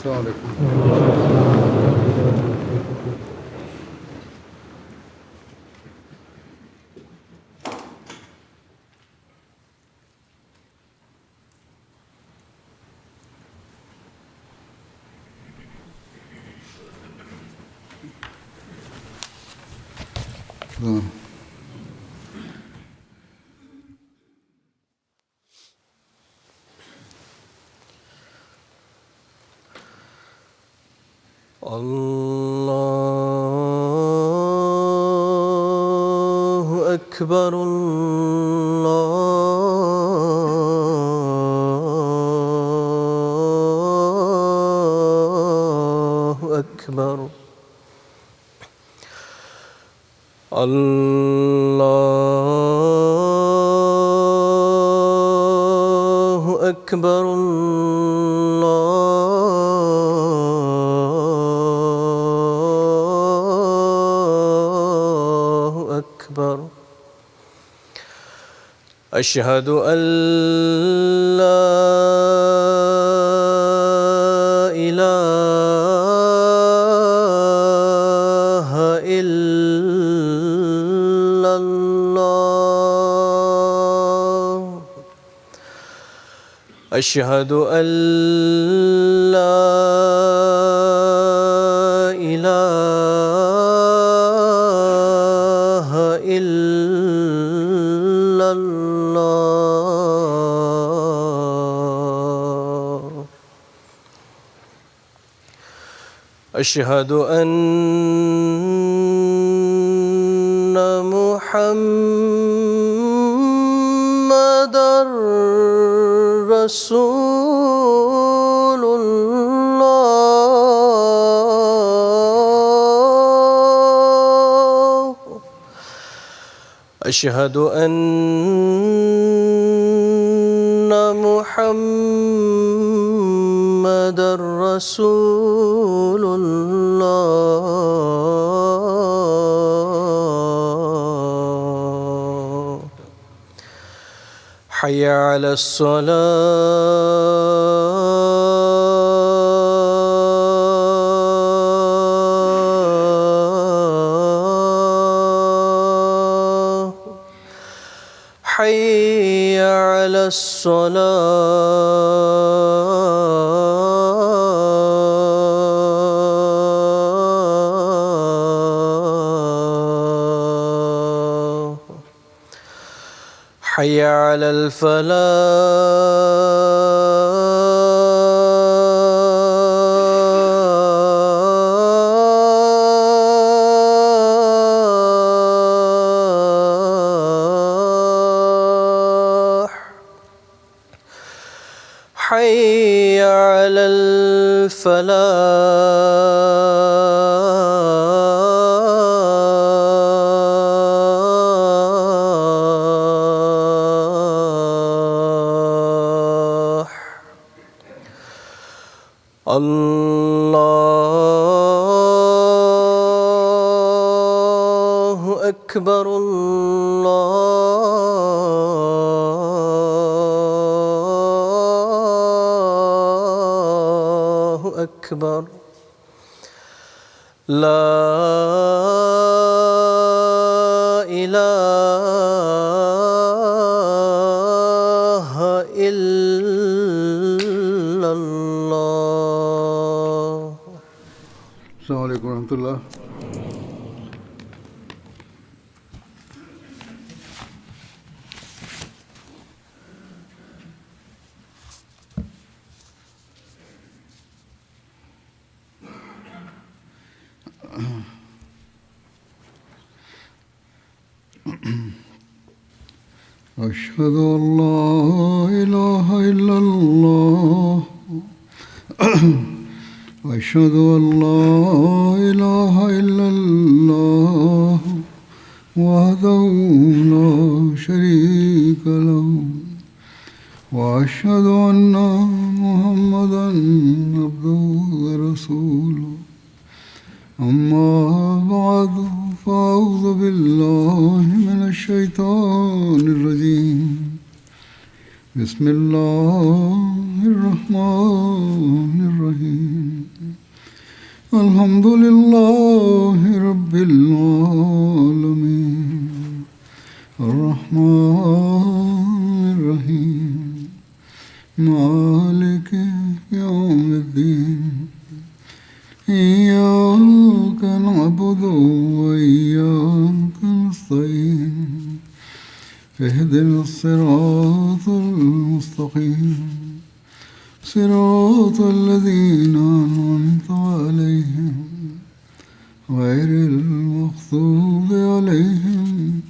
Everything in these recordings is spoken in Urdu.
السلام علیکم. اللہ اکبر اللہ اکبر اللہ اکبر أشهد أن لا إله إلا الله أشهد أن لا إله إلا الله أشهد أن محمدًا رسول الله أشهد أن محمدًا رسول الله حي على الصلاة حي على الصلاة حي على الفلاح حي على الفلاح الله أكبر الله أكبر لا إله إلا الله. السلام علیکم ورحمۃ اللہ. أشهد أن لا إله إلا الله أشهد أن لا إله إلا الله وحده لا شريك له وأشهد أن محمدًا عبده ورسوله. أما بعد فأعوذ بالله من الشيطان الرجيم. بسم الله الرحمن الرحيم الحمد لله رب العالمين الرحمن الرحيم مالك يوم الدين إياك نعبد وإياك نستعين اهدنا الصراط المستقيم صراط الذين أنعمت عليهم غير المغضوب عليهم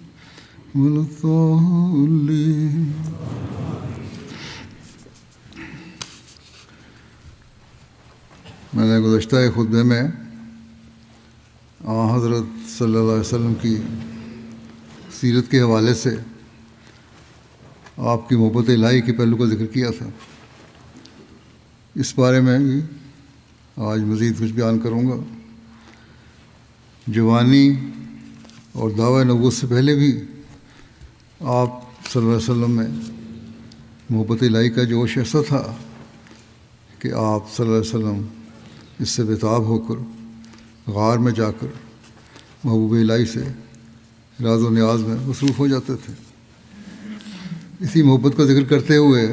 ولا الضالين. میں نے گزشتہ خطبے میں حضرت صلی اللہ علیہ وسلم کی سیرت کے حوالے سے آپ کی محبت الہی کے پہلو کا ذکر کیا تھا. اس بارے میں بھی آج مزید کچھ بیان کروں گا. جوانی اور دعوی نبوت سے پہلے بھی آپ صلی اللہ علیہ وسلم میں محبت الہی کا جوش ایسا تھا کہ آپ صلی اللہ علیہ وسلم اس سے بےتاب ہو کر غار میں جا کر محبوب الہی سے راز و نیاز میں مصروف ہو جاتے تھے. اسی محبت کا ذکر کرتے ہوئے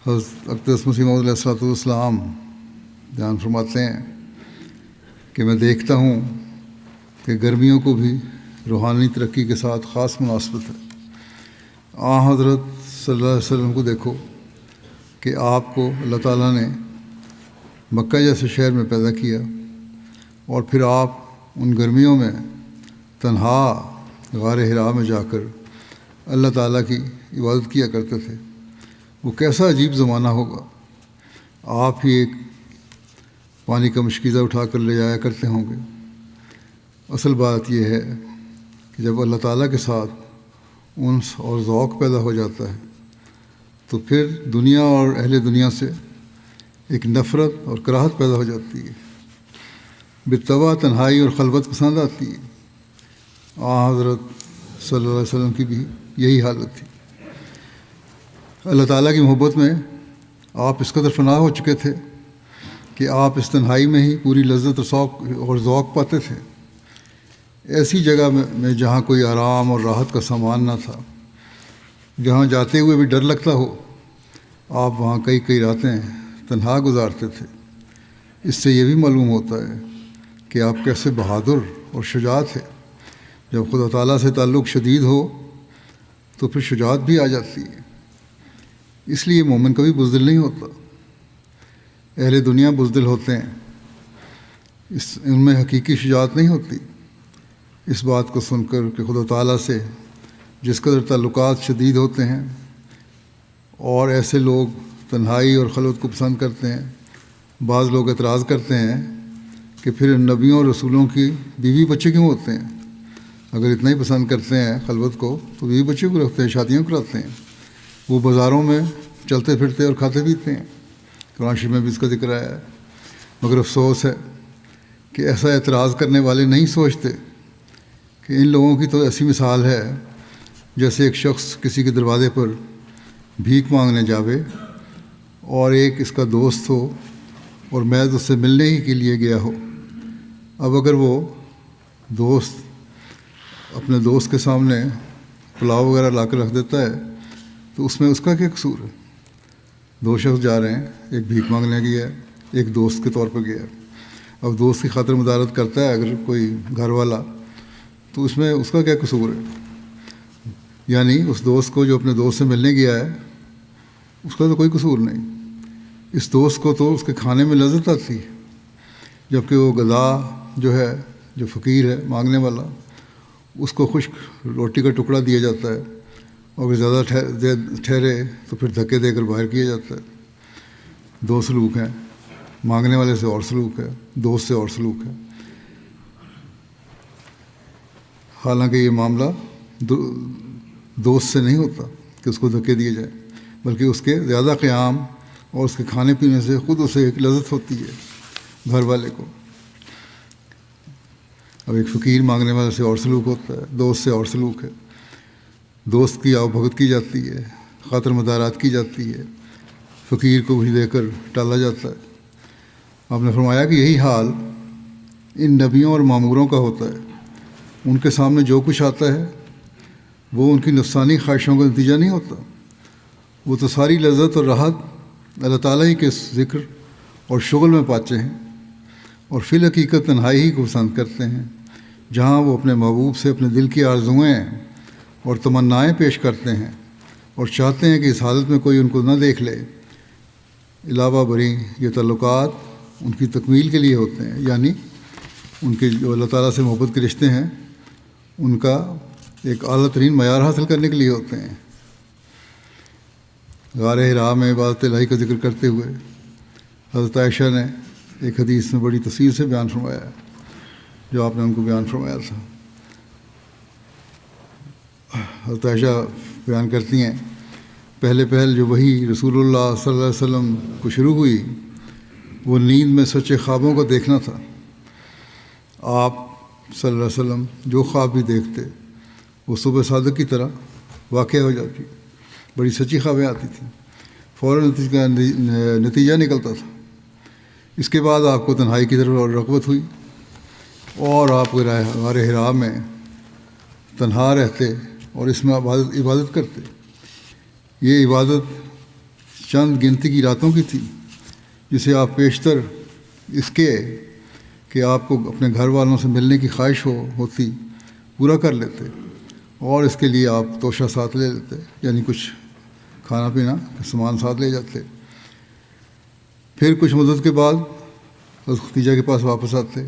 حضرت اقدس مسیح موعود علیہ الصلوۃ والسلام بیان فرماتے ہیں کہ میں دیکھتا ہوں کہ گرمیوں کو بھی روحانی ترقی کے ساتھ خاص مناسبت ہے. حضرت صلی اللہ علیہ وسلم کو دیکھو کہ آپ کو اللہ تعالیٰ نے مکہ جیسے شہر میں پیدا کیا اور پھر آپ ان گرمیوں میں تنہا غار حرا میں جا کر اللہ تعالیٰ کی عبادت کیا کرتے تھے. وہ کیسا عجیب زمانہ ہوگا. آپ ہی ایک پانی کا مشکیزہ اٹھا کر لے جایا کرتے ہوں گے. اصل بات یہ ہے کہ جب اللہ تعالیٰ کے ساتھ انس اور ذوق پیدا ہو جاتا ہے تو پھر دنیا اور اہل دنیا سے ایک نفرت اور کراہت پیدا ہو جاتی ہے. بالطبع تنہائی اور خلوت پسند آتی ہے. حضرت صلی اللہ علیہ وسلم کی بھی یہی حالت تھی. اللہ تعالیٰ کی محبت میں آپ اس قدر فنا ہو چکے تھے کہ آپ اس تنہائی میں ہی پوری لذت اور ذوق پاتے تھے. ایسی جگہ میں جہاں کوئی آرام اور راحت کا سامان نہ تھا، جہاں جاتے ہوئے بھی ڈر لگتا ہو، آپ وہاں کئی راتیں تنہا گزارتے تھے. اس سے یہ بھی معلوم ہوتا ہے کہ آپ کیسے بہادر اور شجاع تھے. جب خدا تعالیٰ سے تعلق شدید ہو تو پھر شجاعت بھی آ جاتی ہے. اس لیے مومن کبھی بزدل نہیں ہوتا. اہل دنیا بزدل ہوتے ہیں، ان میں حقیقی شجاعت نہیں ہوتی. اس بات کو سن کر کہ خدا تعالیٰ سے جس قدر تعلقات شدید ہوتے ہیں اور ایسے لوگ تنہائی اور خلوت کو پسند کرتے ہیں، بعض لوگ اعتراض کرتے ہیں کہ پھر نبیوں اور رسولوں کی بیوی بچے کیوں ہوتے ہیں؟ اگر اتنا ہی پسند کرتے ہیں خلوت کو تو بیوی بچے کو رکھتے ہیں، شادیاں کراتے ہیں. وہ بازاروں میں چلتے پھرتے اور کھاتے پیتے ہیں. قرآن شریف میں بھی اس کا ذکر آیا ہے. مگر افسوس ہے کہ ایسا اعتراض کرنے والے نہیں سوچتے کہ ان لوگوں کی تو ایسی مثال ہے جیسے ایک شخص کسی کے دروازے پر بھیک مانگنے جاوے اور ایک اس کا دوست ہو اور محض اس سے ملنے ہی کے لیے گیا ہو. اب اگر وہ دوست اپنے دوست کے سامنے پلاؤ وغیرہ لا کر رکھ دیتا ہے تو اس میں اس کا کیا قصور ہے؟ دو شخص جا رہے ہیں، ایک بھیک مانگنے گیا ہے، ایک دوست کے طور پر گیا ہے. اب دوست کی خاطر مدارت کرتا ہے اگر کوئی گھر والا تو اس میں اس کا کیا قصور ہے؟ یعنی اس دوست کو جو اپنے دوست سے ملنے گیا ہے اس کا تو کوئی قصور نہیں. اس دوست کو تو اس کے کھانے میں لذت آتی ہے، جبکہ وہ گدھا جو ہے، جو فقیر ہے مانگنے والا، اس کو خشک روٹی کا ٹکڑا دیا جاتا ہے اور اگر زیادہ ٹھہرے تو پھر دھکے دے کر باہر کیا جاتا ہے. دو سلوک ہیں، مانگنے والے سے اور سلوک ہے، دوست سے اور سلوک ہے. حالانکہ یہ معاملہ دوست سے نہیں ہوتا کہ اس کو دھکے دیے جائے، بلکہ اس کے زیادہ قیام اور اس کے کھانے پینے سے خود اسے ایک لذت ہوتی ہے گھر والے کو. اب ایک فقیر مانگنے والے سے اور سلوک ہوتا ہے، دوست سے اور سلوک ہے. دوست کی آؤ بھگت کی جاتی ہے، خاطر مدارات کی جاتی ہے، فقیر کو کچھ دے کر ٹالا جاتا ہے۔ آپ نے فرمایا کہ یہی حال ان نبیوں اور معموروں کا ہوتا ہے، ان کے سامنے جو کچھ آتا ہے وہ ان کی نفسانی خواہشوں کا نتیجہ نہیں ہوتا، وہ تو ساری لذت اور راحت اللہ تعالیٰ ہی کے ذکر اور شغل میں پاتے ہیں، اور فی الحقیقت تنہائی ہی کو پسند کرتے ہیں، جہاں وہ اپنے محبوب سے اپنے دل کی آرزوئیں اور تمنائیں پیش کرتے ہیں اور چاہتے ہیں کہ اس حالت میں کوئی ان کو نہ دیکھ لے۔ علاوہ بری یہ تعلقات ان کی تکمیل کے لیے ہوتے ہیں، یعنی ان کے جو اللہ تعالیٰ سے محبت کے رشتے ہیں ان کا ایک اعلیٰ ترین معیار حاصل کرنے کے لیے ہوتے ہیں۔ غار حرا میں عبادت الہی کا ذکر کرتے ہوئے حضرت عائشہ نے ایک حدیث میں بڑی تفصیل سے بیان فرمایا ہے، جو آپ نے ان کو بیان فرمایا تھا۔ حضرت عائشہ بیان کرتی ہیں، پہل جو وحی رسول اللہ صلی اللہ علیہ وسلم کو شروع ہوئی وہ نیند میں سچے خوابوں کو دیکھنا تھا۔ آپ صلی اللہ علیہ وسلم جو خواب بھی دیکھتے وہ صبح صادق کی طرح واقع ہو جاتی، بڑی سچی خوابیں آتی تھیں، فوراً نتیجہ نکلتا تھا۔ اس کے بعد آپ کو تنہائی کی طرف رغبت ہوئی اور آپ غار حرا میں تنہا رہتے اور اس میں عبادت کرتے۔ یہ عبادت چند گنتی کی راتوں کی تھی، جسے آپ پیشتر اس کے کہ آپ کو اپنے گھر والوں سے ملنے کی خواہش ہوتی پورا کر لیتے، اور اس کے لیے آپ توشہ ساتھ لے لیتے، یعنی کچھ کھانا پینا سامان ساتھ لے جاتے۔ پھر کچھ مدت کے بعد حضرت ختیجہ کے پاس واپس آتے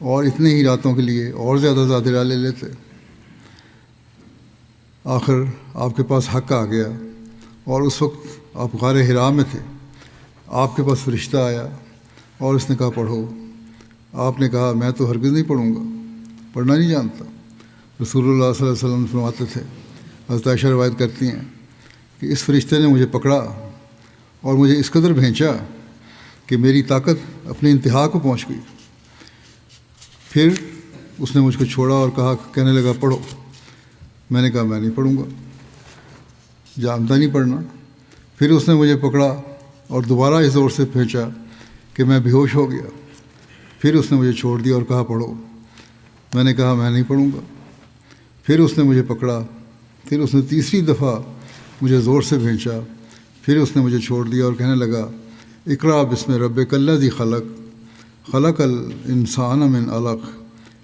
اور اتنے ہی راتوں کے لیے اور زیادہ لے لیتے۔ آخر آپ کے پاس حق آ گیا اور اس وقت آپ غار حرا میں تھے، آپ کے پاس فرشتہ آیا اور اس نے کہا پڑھو۔ آپ نے کہا میں تو ہرگز نہیں پڑھوں گا، پڑھنا نہیں جانتا۔ رسول اللہ صلی اللہ علیہ وسلم فرماتے تھے، حضرت عائشہ روایت کرتی ہیں کہ اس فرشتے نے مجھے پکڑا اور مجھے اس قدر بھینچا کہ میری طاقت اپنی انتہا کو پہنچ گئی۔ پھر اس نے مجھ کو چھوڑا اور کہنے لگا پڑھو۔ میں نے کہا میں نہیں پڑھوں گا، جانتا نہیں پڑھنا۔ پھر اس نے مجھے پکڑا اور دوبارہ اس زور سے پھینچا کہ میں بے ہوش ہو گیا۔ پھر اس نے مجھے چھوڑ دیا اور کہا پڑھو۔ میں نے کہا میں نہیں پڑھوں گا۔ پھر اس نے مجھے پکڑا، پھر اس نے تیسری دفعہ مجھے زور سے بھینچا، پھر اس نے مجھے چھوڑ دیا اور کہنے لگا اقرأ بسم ربک الذی خلق خلق الانسان من علق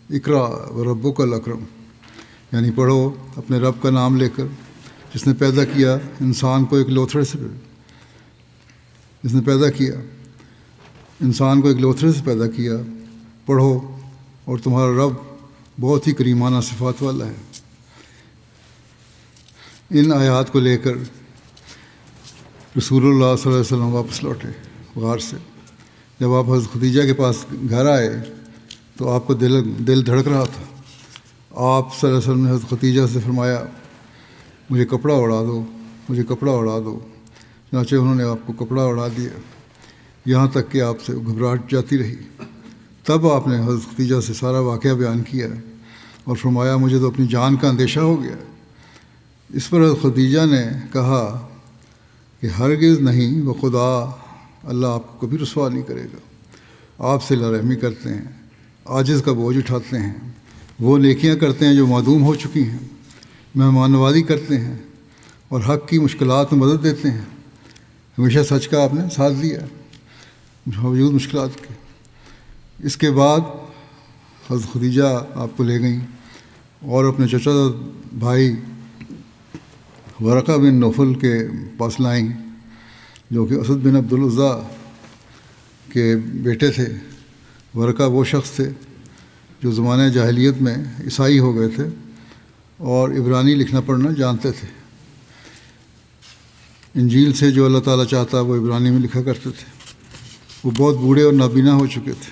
اقرأ وربک الاکرم، یعنی پڑھو اپنے رب کا نام لے کر جس نے پیدا کیا انسان کو ایک لوتھڑے سے، جس نے پیدا کیا انسان کو ایک لوتھڑے سے پیدا کیا، پڑھو اور تمہارا رب بہت ہی کریمانہ صفات والا ہے۔ ان آیات کو لے کر رسول اللہ صلی اللہ علیہ وسلم واپس لوٹے غار سے۔ جب آپ حضرت ختیجہ کے پاس گھر آئے تو آپ کو دل دھڑک رہا تھا۔ آپ صلی اللہ علیہ وسلم نے حضرت ختیجہ سے فرمایا مجھے کپڑا اڑا دو، مجھے کپڑا اڑا دو۔ چنانچہ انہوں نے آپ کو کپڑا اڑا دیا، یہاں تک کہ آپ سے گھبراہٹ جاتی رہی۔ تب آپ نے حضرت ختیجہ سے سارا واقعہ بیان کیا اور فرمایا مجھے تو اپنی جان کا اندیشہ ہو گیا۔ اس پر حضرت ختیجہ نے کہا کہ ہرگز نہیں، وہ خدا اللہ آپ کو کبھی رسوا نہیں کرے گا۔ آپ سے رحمی کرتے ہیں، عاجز کا بوجھ اٹھاتے ہیں، وہ نیکیاں کرتے ہیں جو معدوم ہو چکی ہیں، مہمان نوازی کرتے ہیں اور حق کی مشکلات میں مدد دیتے ہیں۔ ہمیشہ سچ کا آپ نے ساتھ دیا باوجود مشکلات کے۔ اس کے بعد حضرت ختیجہ آپ کو لے گئیں اور اپنے چچا بھائی ورقہ بن نوفل کے پاس لائیں، جو کہ اسد بن عبد العزیٰ کے بیٹے تھے۔ ورقہ وہ شخص تھے جو زمانہ جاہلیت میں عیسائی ہو گئے تھے اور عبرانی لکھنا پڑھنا جانتے تھے۔ انجیل سے جو اللہ تعالیٰ چاہتا وہ عبرانی میں لکھا کرتے تھے۔ وہ بہت بوڑھے اور نابینا ہو چکے تھے۔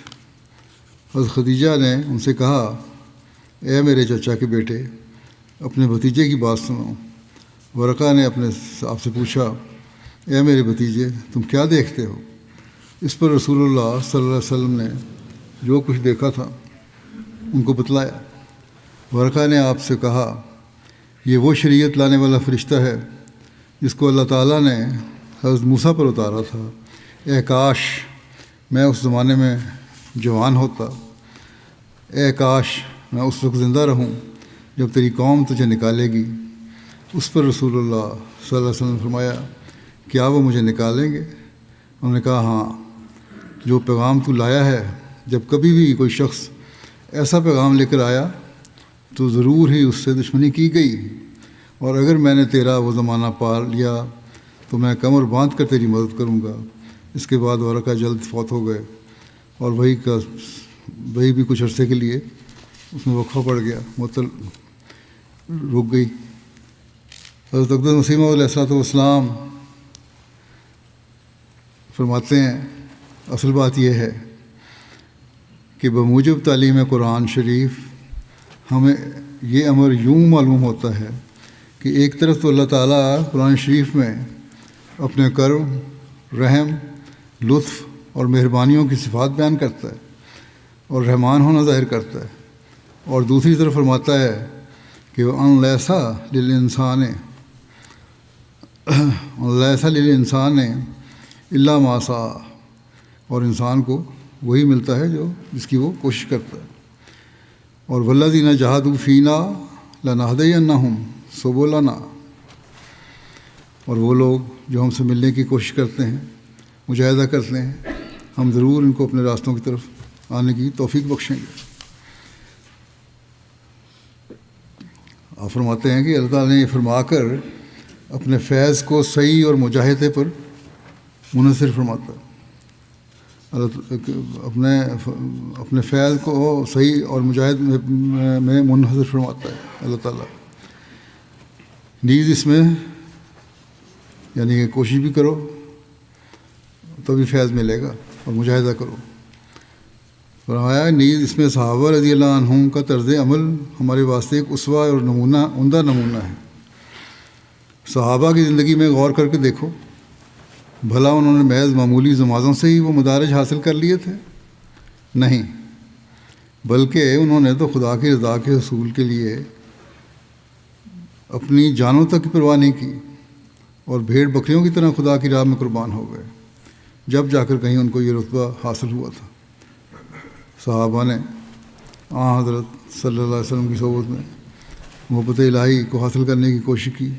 حضرت ختیجہ نے ان سے کہا اے میرے چچا کے بیٹے، اپنے بھتیجے کی بات سنو۔ ورقہ نے اپنے آپ سے پوچھا اے میرے بھتیجے تم کیا دیکھتے ہو؟ اس پر رسول اللہ صلی اللہ علیہ وسلم نے جو کچھ دیکھا تھا ان کو بتلایا۔ ورقہ نے آپ سے کہا یہ وہ شریعت لانے والا فرشتہ ہے جس کو اللہ تعالیٰ نے حضرت موسیٰ پر اتارا تھا، اے کاش میں اس زمانے میں جوان ہوتا، اے کاش میں اس وقت زندہ رہوں جب تیری قوم تجھے نکالے گی۔ اس پر رسول اللہ صلی اللہ علیہ وسلم نے فرمایا، کیا وہ مجھے نکالیں گے؟ انہوں نے کہا، ہاں، جو پیغام تو لایا ہے، جب کبھی بھی کوئی شخص ایسا پیغام لے کر آیا تو ضرور ہی اس سے دشمنی کی گئی، اور اگر میں نے تیرا وہ زمانہ پا لیا تو میں کمر باندھ کر تیری مدد کروں گا۔ اس کے بعد ورقہ جلد فوت ہو گئے، اور وہی بھی کچھ عرصے کے لیے اس میں وقفہ پڑ گیا، معطل رک گئی۔ حضرت اقدس مسیح موعود علیہ الصلوۃ والسلام فرماتے ہیں، اصل بات یہ ہے کہ بموجب تعلیم قرآن شریف ہمیں یہ امر یوں معلوم ہوتا ہے کہ ایک طرف تو اللہ تعالیٰ قرآن شریف میں اپنے کرم، رحم، لطف اور مہربانیوں کی صفات بیان کرتا ہے اور رحمان ہونا ظاہر کرتا ہے، اور دوسری طرف فرماتا ہے کہ وہ لیسا للانسان الا ما سعی، اور انسان کو وہی ملتا ہے جس کی وہ کوشش کرتا ہے۔ اور والذین جاہدوا فینا لنہدینہم سبلنا، اور وہ لوگ جو ہم سے ملنے کی کوشش کرتے ہیں، مجاہدہ کرتے ہیں، ہم ضرور ان کو اپنے راستوں کی طرف آنے کی توفیق بخشیں گے۔ آپ فرماتے ہیں کہ اللہ تعالیٰ نے یہ فرما کر اپنے فیض کو صحیح اور مجاہدے پر منحصر فرماتا ہے۔ اپنے فیض کو صحیح اور مجاہد میں منحصر فرماتا ہے اللہ تعالیٰ۔ نیز اس میں یعنی کہ کوشش بھی کرو تبھی فیض ملے گا، اور مجاہدہ کرو۔ فرمایا نیز اس میں صحابہ رضی اللہ عنہم کا طرز عمل ہمارے واسطے ایک اسوہ اور عمدہ نمونہ ہے۔ صحابہ کی زندگی میں غور کر کے دیکھو، بھلا انہوں نے محض معمولی نمازوں سے ہی وہ مدارج حاصل کر لیے تھے؟ نہیں، بلکہ انہوں نے تو خدا کی رضا کے حصول کے لیے اپنی جانوں تک کی پرواہ نہیں کی، اور بھیڑ بکریوں کی طرح خدا کی راہ میں قربان ہو گئے، جب جا کر کہیں ان کو یہ رتبہ حاصل ہوا تھا۔ صحابہ نے حضرت صلی اللہ علیہ وسلم کی صحبت میں محبت الہی کو حاصل کرنے کی کوشش کی،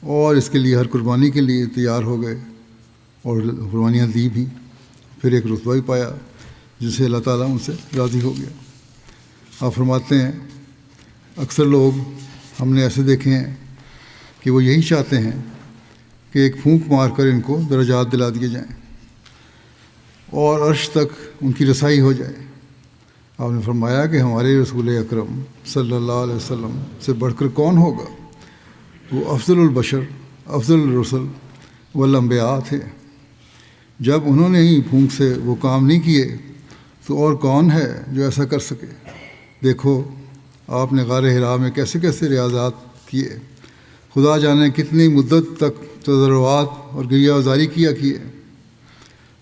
اور اس کے لیے ہر قربانی کے لیے تیار ہو گئے، اور قربانیاں دی بھی، پھر ایک رتبہ بھی پایا جس سے اللہ تعالیٰ ان سے راضی ہو گیا۔ آپ فرماتے ہیں، اکثر لوگ ہم نے ایسے دیکھے ہیں کہ وہ یہی چاہتے ہیں کہ ایک پھونک مار کر ان کو درجات دلا دیے جائیں اور عرش تک ان کی رسائی ہو جائے۔ آپ نے فرمایا کہ ہمارے رسول اکرم صلی اللہ علیہ وسلم سے بڑھ کر کون ہوگا؟ وہ افضل البشر، افضل الرسل والانبیاء تھے۔ جب انہوں نے ہی پھونک سے وہ کام نہیں کیے تو اور کون ہے جو ایسا کر سکے؟ دیکھو آپ نے غار حرا میں کیسے کیسے ریاضات کیے، خدا جانے کتنی مدت تک تضرعات اور گریہ وزاری کیے،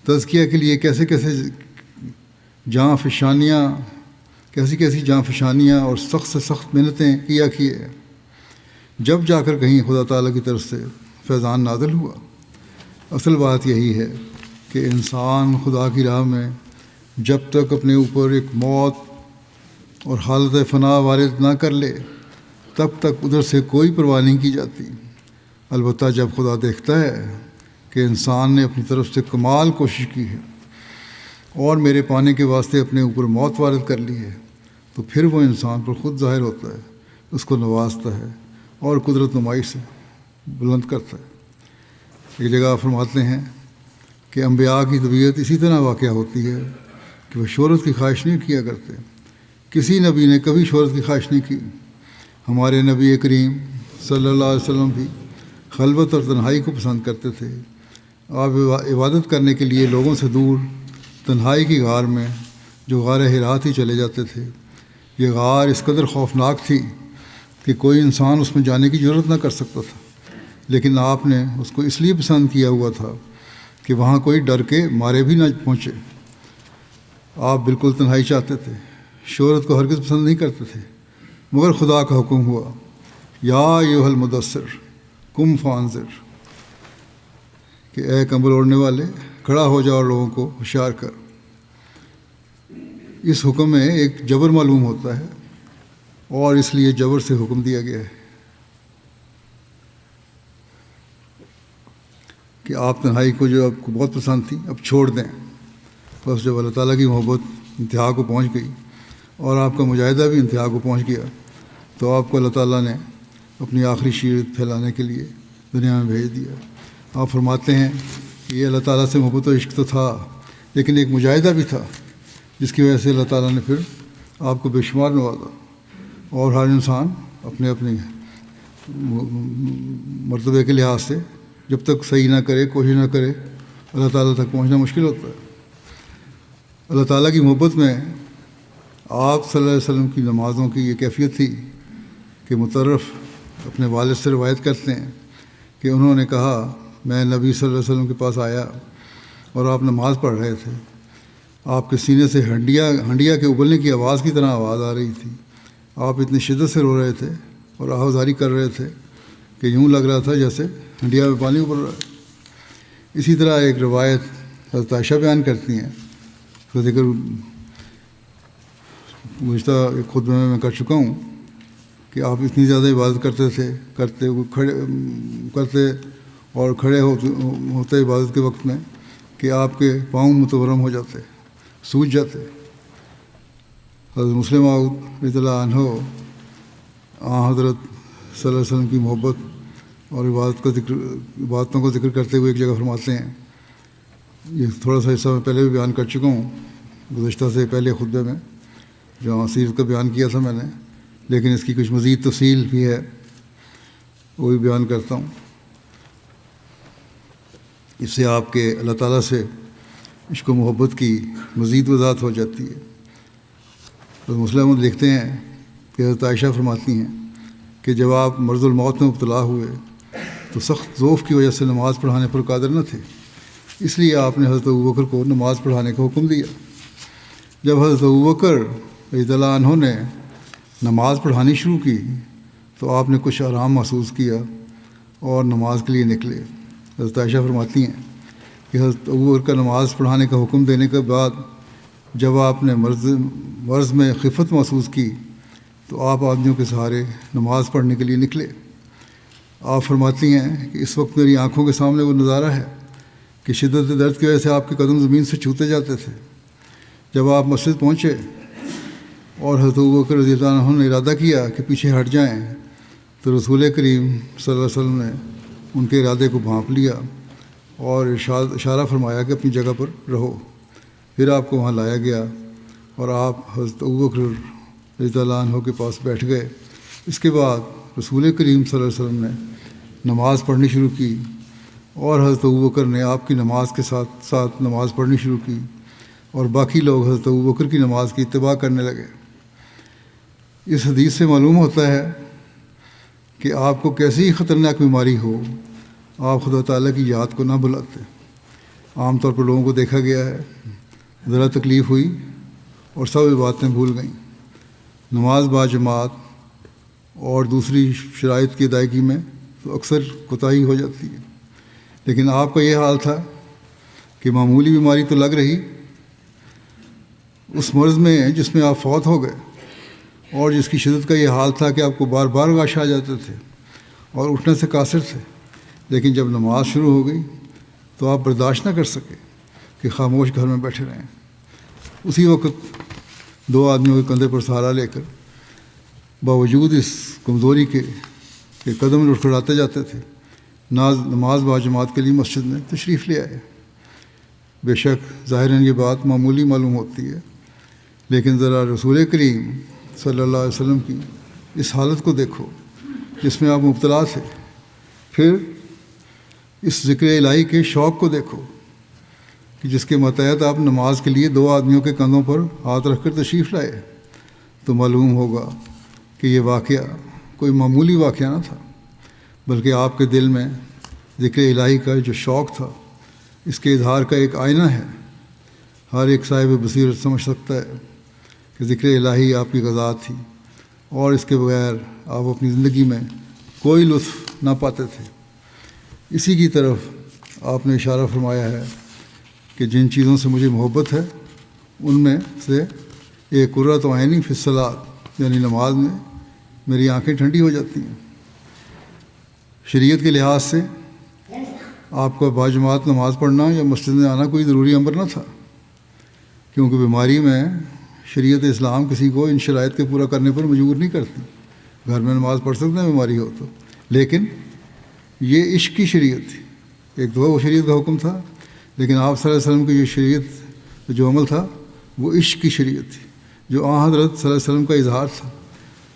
تزکیہ کے لیے کیسی جاں فشانیاں اور سخت سے سخت محنتیں کیے، جب جا کر کہیں خدا تعالیٰ کی طرف سے فیضان نازل ہوا۔ اصل بات یہی ہے کہ انسان خدا کی راہ میں جب تک اپنے اوپر ایک موت اور حالت فنا وارد نہ کر لے تب تک ادھر سے کوئی پرواہ نہیں کی جاتی۔ البتہ جب خدا دیکھتا ہے کہ انسان نے اپنی طرف سے کمال کوشش کی ہے اور میرے پانے کے واسطے اپنے اوپر موت وارد کر لی ہے، تو پھر وہ انسان پر خود ظاہر ہوتا ہے، اس کو نوازتا ہے اور قدرت نمائی سے بلند کرتا ہے۔ ایک جگہ فرماتے ہیں کہ انبیاء کی طبیعت اسی طرح واقع ہوتی ہے کہ وہ شہرت کی خواہش نہیں کیا کرتے۔ کسی نبی نے کبھی شہرت کی خواہش نہیں کی۔ ہمارے نبی کریم صلی اللہ علیہ وسلم بھی خلوت اور تنہائی کو پسند کرتے تھے۔ آپ عبادت کرنے کے لیے لوگوں سے دور تنہائی کی غار میں، جو غار حرا تھی، چلے جاتے تھے۔ یہ غار اس قدر خوفناک تھی کہ کوئی انسان اس میں جانے کی ضرورت نہ کر سکتا تھا، لیکن آپ نے اس کو اس لیے پسند کیا ہوا تھا کہ وہاں کوئی ڈر کے مارے بھی نہ پہنچے۔ آپ بالکل تنہائی چاہتے تھے، شہرت کو ہرگز پسند نہیں کرتے تھے، مگر خدا کا حکم ہوا، یا ایھا المدثر قم فانذر، کہ اے کمبل اوڑھنے والے کھڑا ہو جاؤ اور لوگوں کو ہوشیار کر۔ اس حکم میں ایک جبر معلوم ہوتا ہے اور اس لیے جبر سے حکم دیا گیا ہے کہ آپ تنہائی کو جو آپ کو بہت پسند تھی اب چھوڑ دیں۔ بس جب اللہ تعالیٰ کی محبت انتہا کو پہنچ گئی اور آپ کا مجاہدہ بھی انتہا کو پہنچ گیا تو آپ کو اللہ تعالیٰ نے اپنی آخری شریعت پھیلانے کے لیے دنیا میں بھیج دیا۔ آپ فرماتے ہیں کہ یہ اللہ تعالیٰ سے محبت و عشق تو تھا لیکن ایک مجاہدہ بھی تھا جس کی وجہ سے اللہ تعالیٰ نے پھر آپ کو بے شمار نوازا، اور ہر انسان اپنے اپنے مرتبے کے لحاظ سے جب تک صحیح نہ کرے، کوشش نہ کرے، اللہ تعالیٰ تک پہنچنا مشکل ہوتا ہے۔ اللہ تعالیٰ کی محبت میں آپ صلی اللہ علیہ وسلم کی نمازوں کی یہ کیفیت تھی کہ مترف اپنے والد سے روایت کرتے ہیں کہ انہوں نے کہا میں نبی صلی اللہ علیہ وسلم کے پاس آیا اور آپ نماز پڑھ رہے تھے، آپ کے سینے سے ہنڈیا کے ابلنے کی آواز کی طرح آواز آ رہی تھی، آپ اتنی شدت سے رو رہے تھے اور آہوازاری کر رہے تھے کہ یوں لگ رہا تھا جیسے ہنڈیا میں پانی ابل رہا ہے۔ اسی طرح ایک روایت حضرت عائشہ بیان کرتی ہیں، اس کا ذکر گزشتہ ایک خطبے میں کر چکا ہوں کہ آپ اتنی زیادہ عبادت کرتے تھے، کرتے اور کھڑے ہوتے عبادت کے وقت میں کہ آپ کے پاؤں متورم ہو جاتے، سوج جاتے۔ حضرت مسلم موعود رضی اللہ عنہ حضرت صلی اللہ علیہ وسلم کی محبت اور عبادتوں کا ذکر کرتے ہوئے ایک جگہ فرماتے ہیں، یہ تھوڑا سا حصہ میں پہلے بھی بیان کر چکا ہوں گزشتہ سے پہلے خطبے میں جو سیرت کا بیان کیا تھا میں نے، لیکن اس کی کچھ مزید تفصیل بھی ہے، وہ بھی بیان کرتا ہوں۔ اس سے آپ کے اللہ تعالیٰ سے عشق و محبت کی مزید وضاحت ہو جاتی ہے۔ حضرت مسلم لکھتے ہیں کہ حضرت عائشہ فرماتی ہیں کہ جب آپ مرض الموت میں مبتلا ہوئے تو سخت ذوف کی وجہ سے نماز پڑھانے پر قادر نہ تھے، اس لیے آپ نے حضرت ابوبکر کو نماز پڑھانے کا حکم دیا۔ جب حضرت ابوبکر رضی اللہ عنہ نے نماز پڑھانی شروع کی تو آپ نے کچھ آرام محسوس کیا اور نماز کے لیے نکلے۔ حضرت عائشہ فرماتی ہیں کہ حضرت ابوبکر کا نماز پڑھانے کا حکم دینے کے بعد جب آپ نے مرض میں خفت محسوس کی تو آپ آدمیوں کے سہارے نماز پڑھنے کے لیے نکلے۔ آپ فرماتی ہیں کہ اس وقت میری آنکھوں کے سامنے وہ نظارہ ہے کہ شدت درد کی وجہ سے آپ کے قدم زمین سے چھوتے جاتے تھے۔ جب آپ مسجد پہنچے اور حضرت ابوبکر رضی اللہ عنہ نے ارادہ کیا کہ پیچھے ہٹ جائیں تو رسول کریم صلی اللہ علیہ وسلم نے ان کے ارادے کو بھانپ لیا اور اشارہ فرمایا کہ اپنی جگہ پر رہو۔ پھر آپ کو وہاں لایا گیا اور آپ حضرت ابوبکر رضی اللہ عنہ کے پاس بیٹھ گئے۔ اس کے بعد رسول کریم صلی اللہ علیہ وسلم نے نماز پڑھنی شروع کی اور حضرت ابوبکر نے آپ کی نماز کے ساتھ ساتھ نماز پڑھنی شروع کی اور باقی لوگ حضرت ابوبکر کی نماز کی اتباع کرنے لگے۔ اس حدیث سے معلوم ہوتا ہے کہ آپ کو کیسی خطرناک بیماری ہو آپ خدا تعالیٰ کی یاد کو نہ بھلاتے۔ عام طور پر لوگوں کو دیکھا گیا ہے ذرا تکلیف ہوئی اور سب باتیں بھول گئیں، نماز با جماعت اور دوسری شرائط کی ادائیگی میں تو اکثر کوتاہی ہو جاتی ہے، لیکن آپ کا یہ حال تھا کہ معمولی بیماری تو لگ رہی، اس مرض میں جس میں آپ فوت ہو گئے اور جس کی شدت کا یہ حال تھا کہ آپ کو بار بار غش آ جاتے تھے اور اٹھنے سے قاصر تھے، لیکن جب نماز شروع ہو گئی تو آپ برداشت نہ کر سکے کہ خاموش گھر میں بیٹھے رہیں۔ اسی وقت دو آدمیوں کے کندھے پر سہارا لے کر باوجود اس کمزوری کے کہ قدم لڑکھڑاتے جاتے تھے نماز با جماعت کے لیے مسجد میں تشریف لے آئے۔ بے شک ظاہراً یہ بات معمولی معلوم ہوتی ہے، لیکن ذرا رسول کریم صلی اللہ علیہ وسلم کی اس حالت کو دیکھو جس میں آپ مبتلا تھے، پھر اس ذکر الہی کے شوق کو دیکھو کہ جس کے ماتحت آپ نماز کے لیے دو آدمیوں کے کندھوں پر ہاتھ رکھ کر تشریف لائے، تو معلوم ہوگا کہ یہ واقعہ کوئی معمولی واقعہ نہ تھا، بلکہ آپ کے دل میں ذکر الہی کا جو شوق تھا اس کے اظہار کا ایک آئینہ ہے۔ ہر ایک صاحب بصیرت سمجھ سکتا ہے کہ ذکر الہی آپ کی غذا تھی اور اس کے بغیر آپ اپنی زندگی میں کوئی لطف نہ پاتے تھے۔ اسی کی طرف آپ نے اشارہ فرمایا ہے کہ جن چیزوں سے مجھے محبت ہے ان میں سے ایک قرۃ عینی فی الصلاۃ، یعنی نماز میں میری آنکھیں ٹھنڈی ہو جاتی ہیں۔ شریعت کے لحاظ سے آپ کا باجماعت نماز پڑھنا یا مسجد میں آنا کوئی ضروری امر نہ تھا، کیونکہ بیماری میں شریعت اسلام کسی کو ان شرائط کے پورا کرنے پر مجبور نہیں کرتی۔ گھر میں نماز پڑھ سکتے ہیں بیماری ہو تو، لیکن یہ عشق کی شریعت تھی۔ ایک تو وہ شریعت کا حکم تھا، لیکن آپ صلی اللہ علیہ وسلم کی جو شریعت جو عمل تھا وہ عشق کی شریعت تھی، جو آن حضرت صلی اللہ علیہ وسلم کا اظہار تھا۔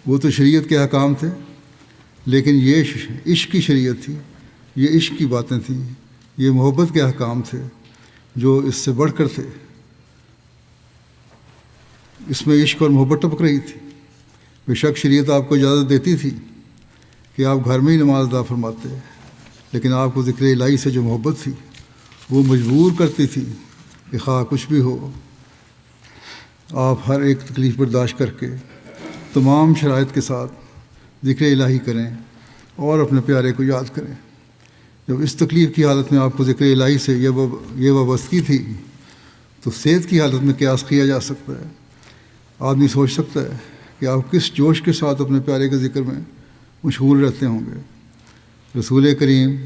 وہ تو شریعت کے احکام تھے، لیکن یہ عشق کی شریعت تھی، یہ عشق کی باتیں تھیں، یہ محبت کے احکام تھے جو اس سے بڑھ کر تھے۔ اس میں عشق اور محبت ٹپک رہی تھی۔ بے شک شریعت آپ کو اجازت دیتی تھی کہ آپ گھر میں ہی نماز ادا فرماتے، لیکن آپ کو ذکر الہی سے جو محبت تھی وہ مجبور کرتی تھی کہ خواہ کچھ بھی ہو آپ ہر ایک تکلیف برداشت کر کے تمام شرائط کے ساتھ ذکر الہی کریں اور اپنے پیارے کو یاد کریں۔ جب اس تکلیف کی حالت میں آپ کو ذکر الہی سے یہ وابستگی تھی تو صحت کی حالت میں قیاس کیا جا سکتا ہے۔ آدمی سوچ سکتا ہے کہ آپ کس جوش کے ساتھ اپنے پیارے کے ذکر میں مشغول رہتے ہوں گے۔ رسول کریم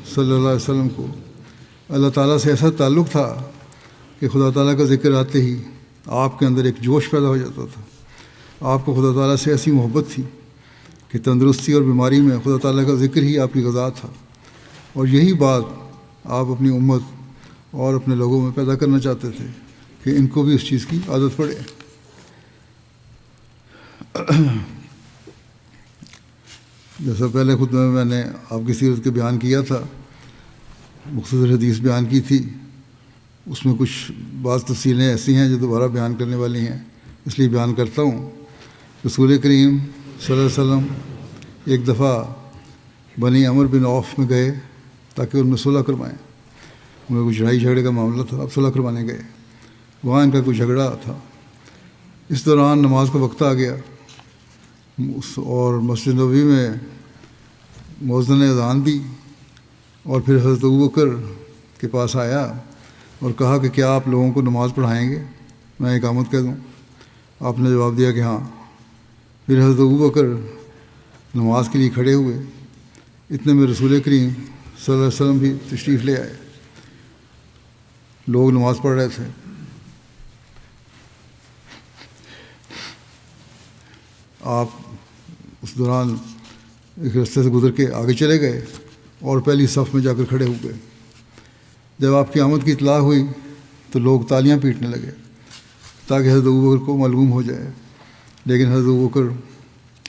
صلی اللہ علیہ وسلم کو اللہ تعالیٰ سے ایسا تعلق تھا کہ خدا تعالیٰ کا ذکر آتے ہی آپ کے اندر ایک جوش پیدا ہو جاتا تھا۔ آپ کو خدا تعالیٰ سے ایسی محبت تھی کہ تندرستی اور بیماری میں خدا تعالیٰ کا ذکر ہی آپ کی غذا تھا، اور یہی بات آپ اپنی امت اور اپنے لوگوں میں پیدا کرنا چاہتے تھے کہ ان کو بھی اس چیز کی عادت پڑے۔ جیسا پہلے خود میں نے آپ کی سیرت کے بیان کیا تھا، مختصر حدیث بیان کی تھی، اس میں کچھ بعض تفصیلیں ایسی ہیں جو دوبارہ بیان کرنے والی ہیں، اس لیے بیان کرتا ہوں۔ رسول کریم صلی اللہ علیہ وسلم ایک دفعہ بنی عمر بن عوف میں گئے تاکہ ان میں صلح کروائیں۔ ان میں کچھ لڑائی جھگڑے کا معاملہ تھا، اب صلح کروانے گئے، وہاں ان کا کچھ جھگڑا تھا۔ اس دوران نماز کا وقت آ گیا اور مسجد نبوی میں مؤذن نے اذان دی، اور پھر حضرت ابوبکر کے پاس آیا اور کہا کہ کیا آپ لوگوں کو نماز پڑھائیں گے، میں اقامت کہہ دوں؟ آپ نے جواب دیا کہ ہاں۔ پھر حضرت ابوبکر نماز کے لیے کھڑے ہوئے، اتنے میں رسول کریم صلی اللہ علیہ وسلم بھی تشریف لے آئے۔ لوگ نماز پڑھ رہے تھے، آپ اس دوران ایک رستے سے گزر کے آگے چلے گئے اور پہلی صف میں جا کر کھڑے ہو گئے۔ جب آپ کی آمد کی اطلاع ہوئی تو لوگ تالیاں پیٹنے لگے تاکہ حضرت ابوبکر کو معلوم ہو جائے، لیکن حضرت ابوبکر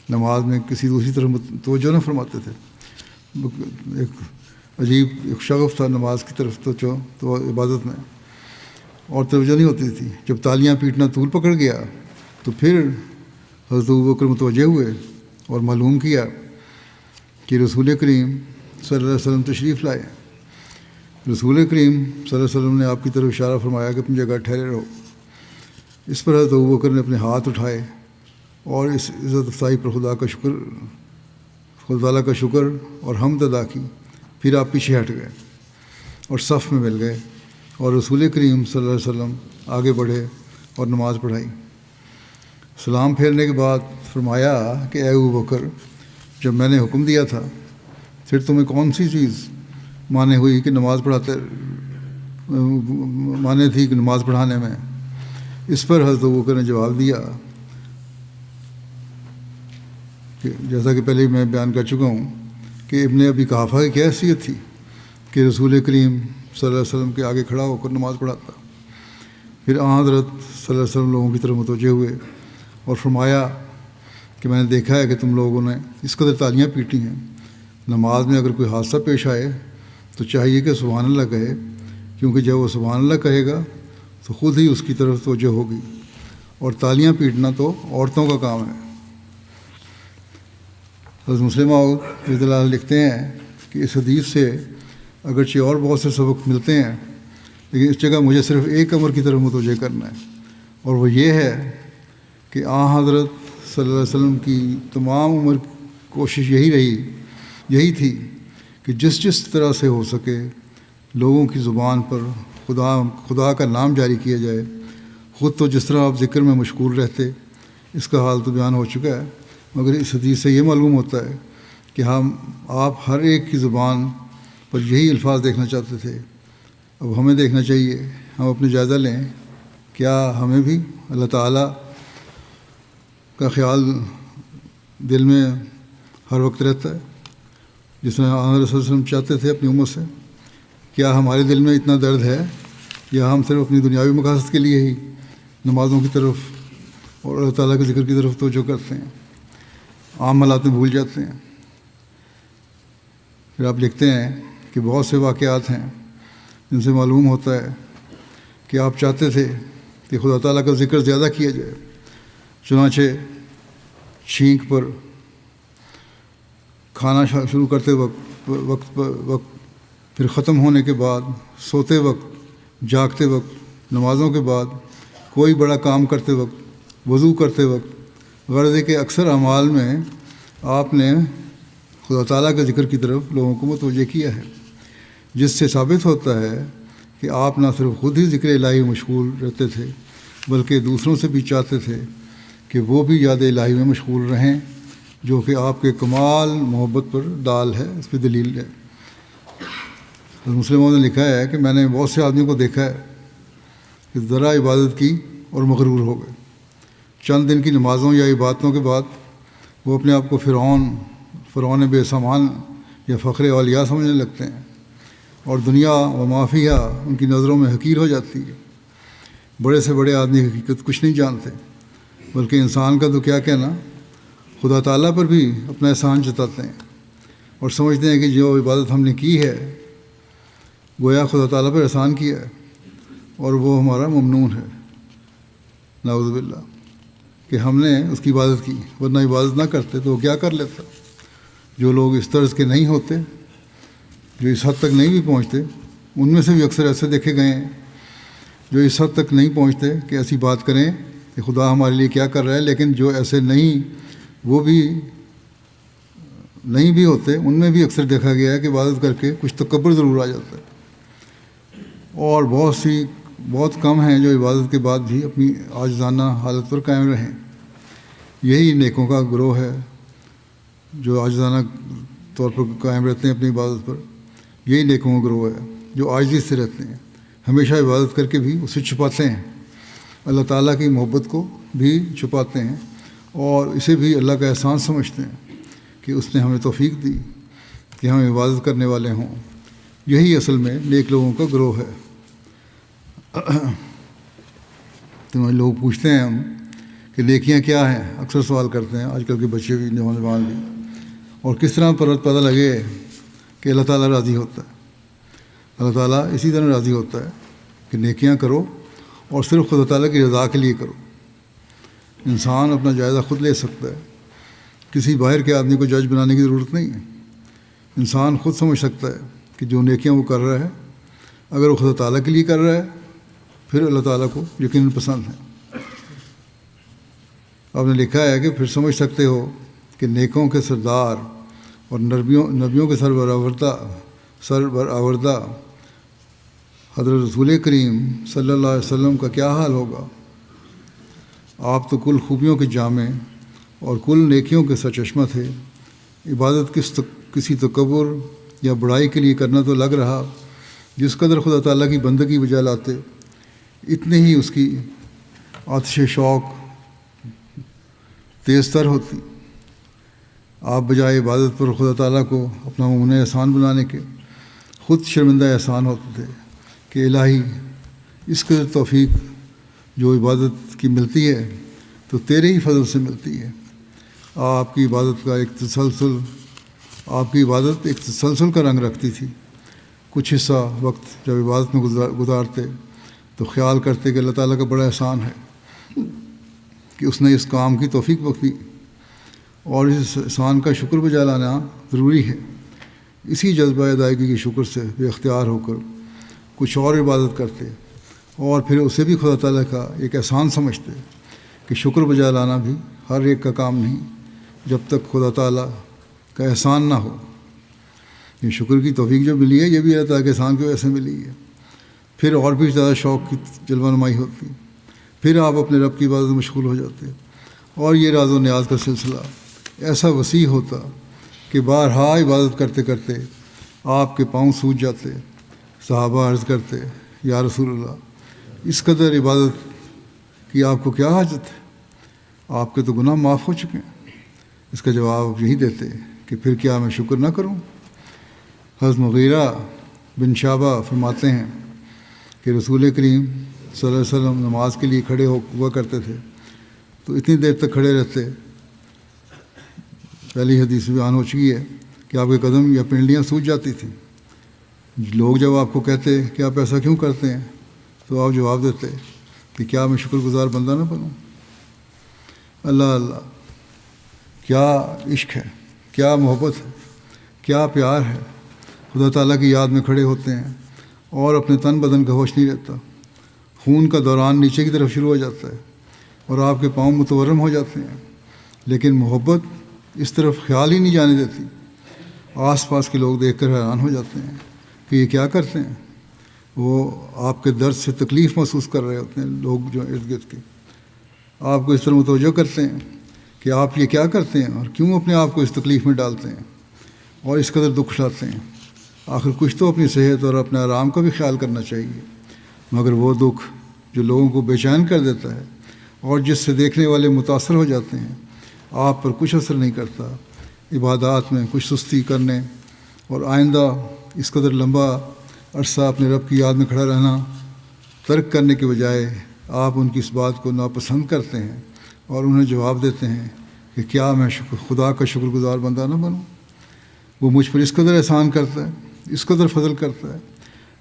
نماز میں کسی دوسری طرف توجہ نہ فرماتے تھے۔ ایک عجیب ایک شغف تھا نماز کی طرف تو عبادت میں، اور توجہ نہیں ہوتی تھی۔ جب تالیاں پیٹنا طول پکڑ گیا تو پھر حضرت ابوبکر متوجہ ہوئے اور معلوم کیا کہ رسول کریم صلی اللہ علیہ وسلم تشریف لائے۔ رسول کریم صلی اللہ علیہ وسلم نے آپ کی طرف اشارہ فرمایا کہ اپنی جگہ ٹھہرے رہو۔ اس پر حضرت ابوبکر نے اپنے ہاتھ اٹھائے اور اس عزت افزائی پر خدا تعالیٰ کا شکر اور حمد ادا کی۔ پھر آپ پیچھے ہٹ گئے اور صف میں مل گئے، اور رسول کریم صلی اللہ علیہ وسلم آگے بڑھے اور نماز پڑھائی۔ سلام پھیرنے کے بعد فرمایا کہ اے ابوبکر، جب میں نے حکم دیا تھا پھر تمہیں کون سی چیز مانے ہوئی کہ نماز مانے تھی کہ نماز پڑھانے میں؟ اس پر حضرت ابوبکر نے جواب دیا کہ جیسا کہ پہلے میں بیان کر چکا ہوں کہ ابن ابی قحافہ کی کیا حیثیت تھی کہ رسول کریم صلی اللہ علیہ وسلم کے آگے کھڑا ہو کر نماز پڑھاتا۔ پھر حضرت صلی اللہ علیہ وسلم لوگوں کی طرف متوجہ ہوئے اور فرمایا کہ میں نے دیکھا ہے کہ تم لوگوں نے اس قدر تالیاں پیٹی ہیں، نماز میں اگر کوئی حادثہ پیش آئے تو چاہیے کہ سبحان اللہ کہے، کیونکہ جب وہ سبحان اللہ کہے گا تو خود ہی اس کی طرف توجہ ہوگی، اور تالیاں پیٹنا تو عورتوں کا کام ہے۔ حضرت مسلم موعود رضی اللہ عنہ لکھتے ہیں کہ اس حدیث سے اگرچہ اور بہت سے سبق ملتے ہیں، لیکن اس جگہ مجھے صرف ایک امر کی طرف متوجہ کرنا ہے، اور وہ یہ ہے کہ حضرت صلی اللہ علیہ وسلم کی تمام عمر کوشش یہی تھی کہ جس طرح سے ہو سکے لوگوں کی زبان پر خدا کا نام جاری کیا جائے. خود تو جس طرح آپ ذکر میں مشغول رہتے اس کا حال تو بیان ہو چکا ہے، مگر اس حدیث سے یہ معلوم ہوتا ہے کہ آپ ہر ایک کی زبان پر یہی الفاظ دیکھنا چاہتے تھے. اب ہمیں دیکھنا چاہیے، ہم اپنے جائزہ لیں، کیا ہمیں بھی اللہ تعالیٰ کا خیال دل میں ہر وقت رہتا ہے جس طرح آن رسول صلی اللہ علیہ وسلم چاہتے تھے اپنی امت سے؟ کیا ہمارے دل میں اتنا درد ہے یا ہم صرف اپنی دنیاوی مقاصد کے لیے ہی نمازوں کی طرف اور اللہ تعالیٰ کے ذکر کی طرف توجہ کرتے ہیں، عام حالات میں بھول جاتے ہیں؟ پھر آپ لکھتے ہیں کہ بہت سے واقعات ہیں جن سے معلوم ہوتا ہے کہ آپ چاہتے تھے کہ خدا تعالیٰ کا ذکر زیادہ کیا جائے. چنانچہ چھینک پر، کھانا شروع کرتے وقت پھر ختم ہونے کے بعد، سوتے وقت، جاگتے وقت، نمازوں کے بعد، کوئی بڑا کام کرتے وقت، وضو کرتے وقت، غرض ہے کہ اکثر اعمال میں آپ نے خدا تعالیٰ کے ذکر کی طرف لوگوں کو متوجہ کیا ہے، جس سے ثابت ہوتا ہے کہ آپ نہ صرف خود ہی ذکر الہی مشغول رہتے تھے بلکہ دوسروں سے بھی چاہتے تھے کہ وہ بھی یاد الہی میں مشغول رہیں، جو کہ آپ کے کمال محبت پر دال ہے، اس پہ دلیل ہے. مسلموں نے لکھا ہے کہ میں نے بہت سے آدمیوں کو دیکھا ہے کہ ذرا عبادت کی اور مغرور ہو گئے. چند دن کی نمازوں یا عبادتوں کے بعد وہ اپنے آپ کو فرعون بے سامان یا فخر اولیاء سمجھنے لگتے ہیں، اور دنیا و معافیہ ان کی نظروں میں حقیر ہو جاتی ہے. بڑے سے بڑے آدمی حقیقت کچھ نہیں جانتے، بلکہ انسان کا تو کیا کہنا، خدا تعالیٰ پر بھی اپنا احسان جتاتے ہیں اور سمجھتے ہیں کہ جو عبادت ہم نے کی ہے گویا خدا تعالیٰ پر احسان کیا ہے اور وہ ہمارا ممنون ہے. نعوذ باللہ کہ ہم نے اس کی عبادت کی، ورنہ عبادت نہ کرتے تو وہ کیا کر لیتا. جو لوگ اس طرز کے نہیں ہوتے، جو اس حد تک نہیں بھی پہنچتے، ان میں سے بھی اکثر ایسے دیکھے گئے ہیں جو اس حد تک نہیں پہنچتے کہ ایسی بات کریں کہ خدا ہمارے لیے کیا کر رہا ہے، لیکن جو ایسے نہیں وہ بھی نہیں بھی ہوتے، ان میں بھی اکثر دیکھا گیا ہے کہ عبادت کر کے کچھ تکبر ضرور آ جاتا ہے. اور بہت کم ہیں جو عبادت کے بعد بھی اپنی عاجزانہ حالت پر قائم رہیں. یہی نیکوں کا گروہ ہے جو عاجزانہ طور پر قائم رہتے ہیں اپنی عبادت پر. یہی نیکوں کا گروہ ہے جو عاجزی سے رہتے ہیں، ہمیشہ عبادت کر کے بھی اسے چھپاتے ہیں، اللہ تعالیٰ کی محبت کو بھی چھپاتے ہیں اور اسے بھی اللہ کا احسان سمجھتے ہیں کہ اس نے ہمیں توفیق دی کہ ہم عبادت کرنے والے ہوں. یہی اصل میں نیک لوگوں کا گروہ ہے. تو لوگ پوچھتے ہیں ہم کہ نیکیاں کیا ہیں، اکثر سوال کرتے ہیں آج کل کے بچے بھی، نوجوان بھی، اور کس طرح پتہ لگے کہ اللہ تعالیٰ راضی ہوتا ہے. اللہ تعالیٰ اسی طرح راضی ہوتا ہے کہ نیکیاں کرو اور صرف خدا تعالیٰ کی رضا کے لیے کرو. انسان اپنا جائزہ خود لے سکتا ہے، کسی باہر کے آدمی کو جج بنانے کی ضرورت نہیں ہے. انسان خود سمجھ سکتا ہے کہ جو نیکیاں وہ کر رہا ہے اگر وہ خدا تعالیٰ کے لیے کر رہا ہے پھر اللہ تعالیٰ کو یقیناً پسند ہے. آپ نے لکھا ہے کہ پھر سمجھ سکتے ہو کہ نیکوں کے سردار اور نبیوں کے سربراوردہ حضرت رسول کریم صلی اللہ علیہ وسلم کا کیا حال ہوگا. آپ تو کل خوبیوں کے جامع اور کل نیکیوں کے سرچشمہ تھے. عبادت کسی تکبر یا بڑائی کے لیے کرنا تو لگ رہا، جس قدر خدا تعالیٰ کی بندگی بجا لاتے اتنے ہی اس کی آتش شوق تیز تر ہوتی. آپ بجائے عبادت پر خدا تعالیٰ کو اپنا ممنون احسان بنانے کے خود شرمندہ احسان ہوتے تھے کہ الہی اس قدر توفیق جو عبادت کی ملتی ہے تو تیرے ہی فضل سے ملتی ہے. آپ کی عبادت ایک تسلسل کا رنگ رکھتی تھی. کچھ حصہ وقت جب عبادت میں گزارتے تو خیال کرتے کہ اللہ تعالیٰ کا بڑا احسان ہے کہ اس نے اس کام کی توفیق بخشی اور اس احسان کا شکر بجا لانا ضروری ہے. اسی جذبہ ادائیگی کے شکر سے بے اختیار ہو کر کچھ اور عبادت کرتے اور پھر اسے بھی خدا تعالیٰ کا ایک احسان سمجھتے کہ شکر بجا لانا بھی ہر ایک کا کام نہیں جب تک خدا تعالیٰ کا احسان نہ ہو. یہ شکر کی توفیق جو ملی ہے یہ بھی اللہ تعالیٰ کے احسان کی وجہ سے ملی ہے. پھر اور بھی زیادہ شوق کی جلوہ نمائی ہوتی، پھر آپ اپنے رب کی عبادت میں مشغول ہو جاتے، اور یہ راز و نیاز کا سلسلہ ایسا وسیع ہوتا کہ بارہا عبادت کرتے کرتے آپ کے پاؤں سوج جاتے. صحابہ عرض کرتے، یا رسول اللہ، اس قدر عبادت کی آپ کو کیا حاجت ہے؟ آپ کے تو گناہ معاف ہو چکے ہیں. اس کا جواب یہی دیتے کہ پھر کیا میں شکر نہ کروں؟ حضرت مغیرہ بن شعبہ فرماتے ہیں کہ رسول کریم صلی اللہ علیہ وسلم نماز کے لیے کھڑے ہوا کرتے تھے تو اتنی دیر تک کھڑے رہتے، پہلی حدیث بیان ہو چکی ہے کہ آپ کے قدم یا پنڈلیاں سوج جاتی تھیں. لوگ جب آپ کو کہتے کہ آپ ایسا کیوں کرتے ہیں تو آپ جواب دیتے کہ کیا میں شکر گزار بندہ نہ بنوں؟ اللہ اللہ، کیا عشق ہے، کیا محبت ہے، کیا پیار ہے. خدا تعالیٰ کی یاد میں کھڑے ہوتے ہیں اور اپنے تن بدن کا ہوش نہیں رہتا، خون کا دوران نیچے کی طرف شروع ہو جاتا ہے اور آپ کے پاؤں متورم ہو جاتے ہیں، لیکن محبت اس طرف خیال ہی نہیں جانے دیتی. آس پاس کے لوگ دیکھ کر حیران ہو جاتے ہیں کہ یہ کیا کرتے ہیں. وہ آپ کے درد سے تکلیف محسوس کر رہے ہوتے ہیں، لوگ جو ارد گرد کے آپ کو اس طرح متوجہ کرتے ہیں کہ آپ یہ کیا کرتے ہیں اور کیوں اپنے آپ کو اس تکلیف میں ڈالتے ہیں اور اس قدر دکھ اٹھاتے ہیں. آخر کچھ تو اپنی صحت اور اپنے آرام کا بھی خیال کرنا چاہیے. مگر وہ دکھ جو لوگوں کو بے چین کر دیتا ہے اور جس سے دیکھنے والے متاثر ہو جاتے ہیں، آپ پر کچھ اثر نہیں کرتا. عبادات میں کچھ سستی کرنے اور آئندہ اس قدر لمبا عرصہ اپنے رب کی یاد میں کھڑا رہنا ترک کرنے کے بجائے آپ ان کی اس بات کو ناپسند کرتے ہیں اور انہیں جواب دیتے ہیں کہ کیا میں خدا کا شکر گزار بندہ نہ بنوں؟ وہ مجھ پر اس قدر احسان کرتا ہے، اس قدر فضل کرتا ہے،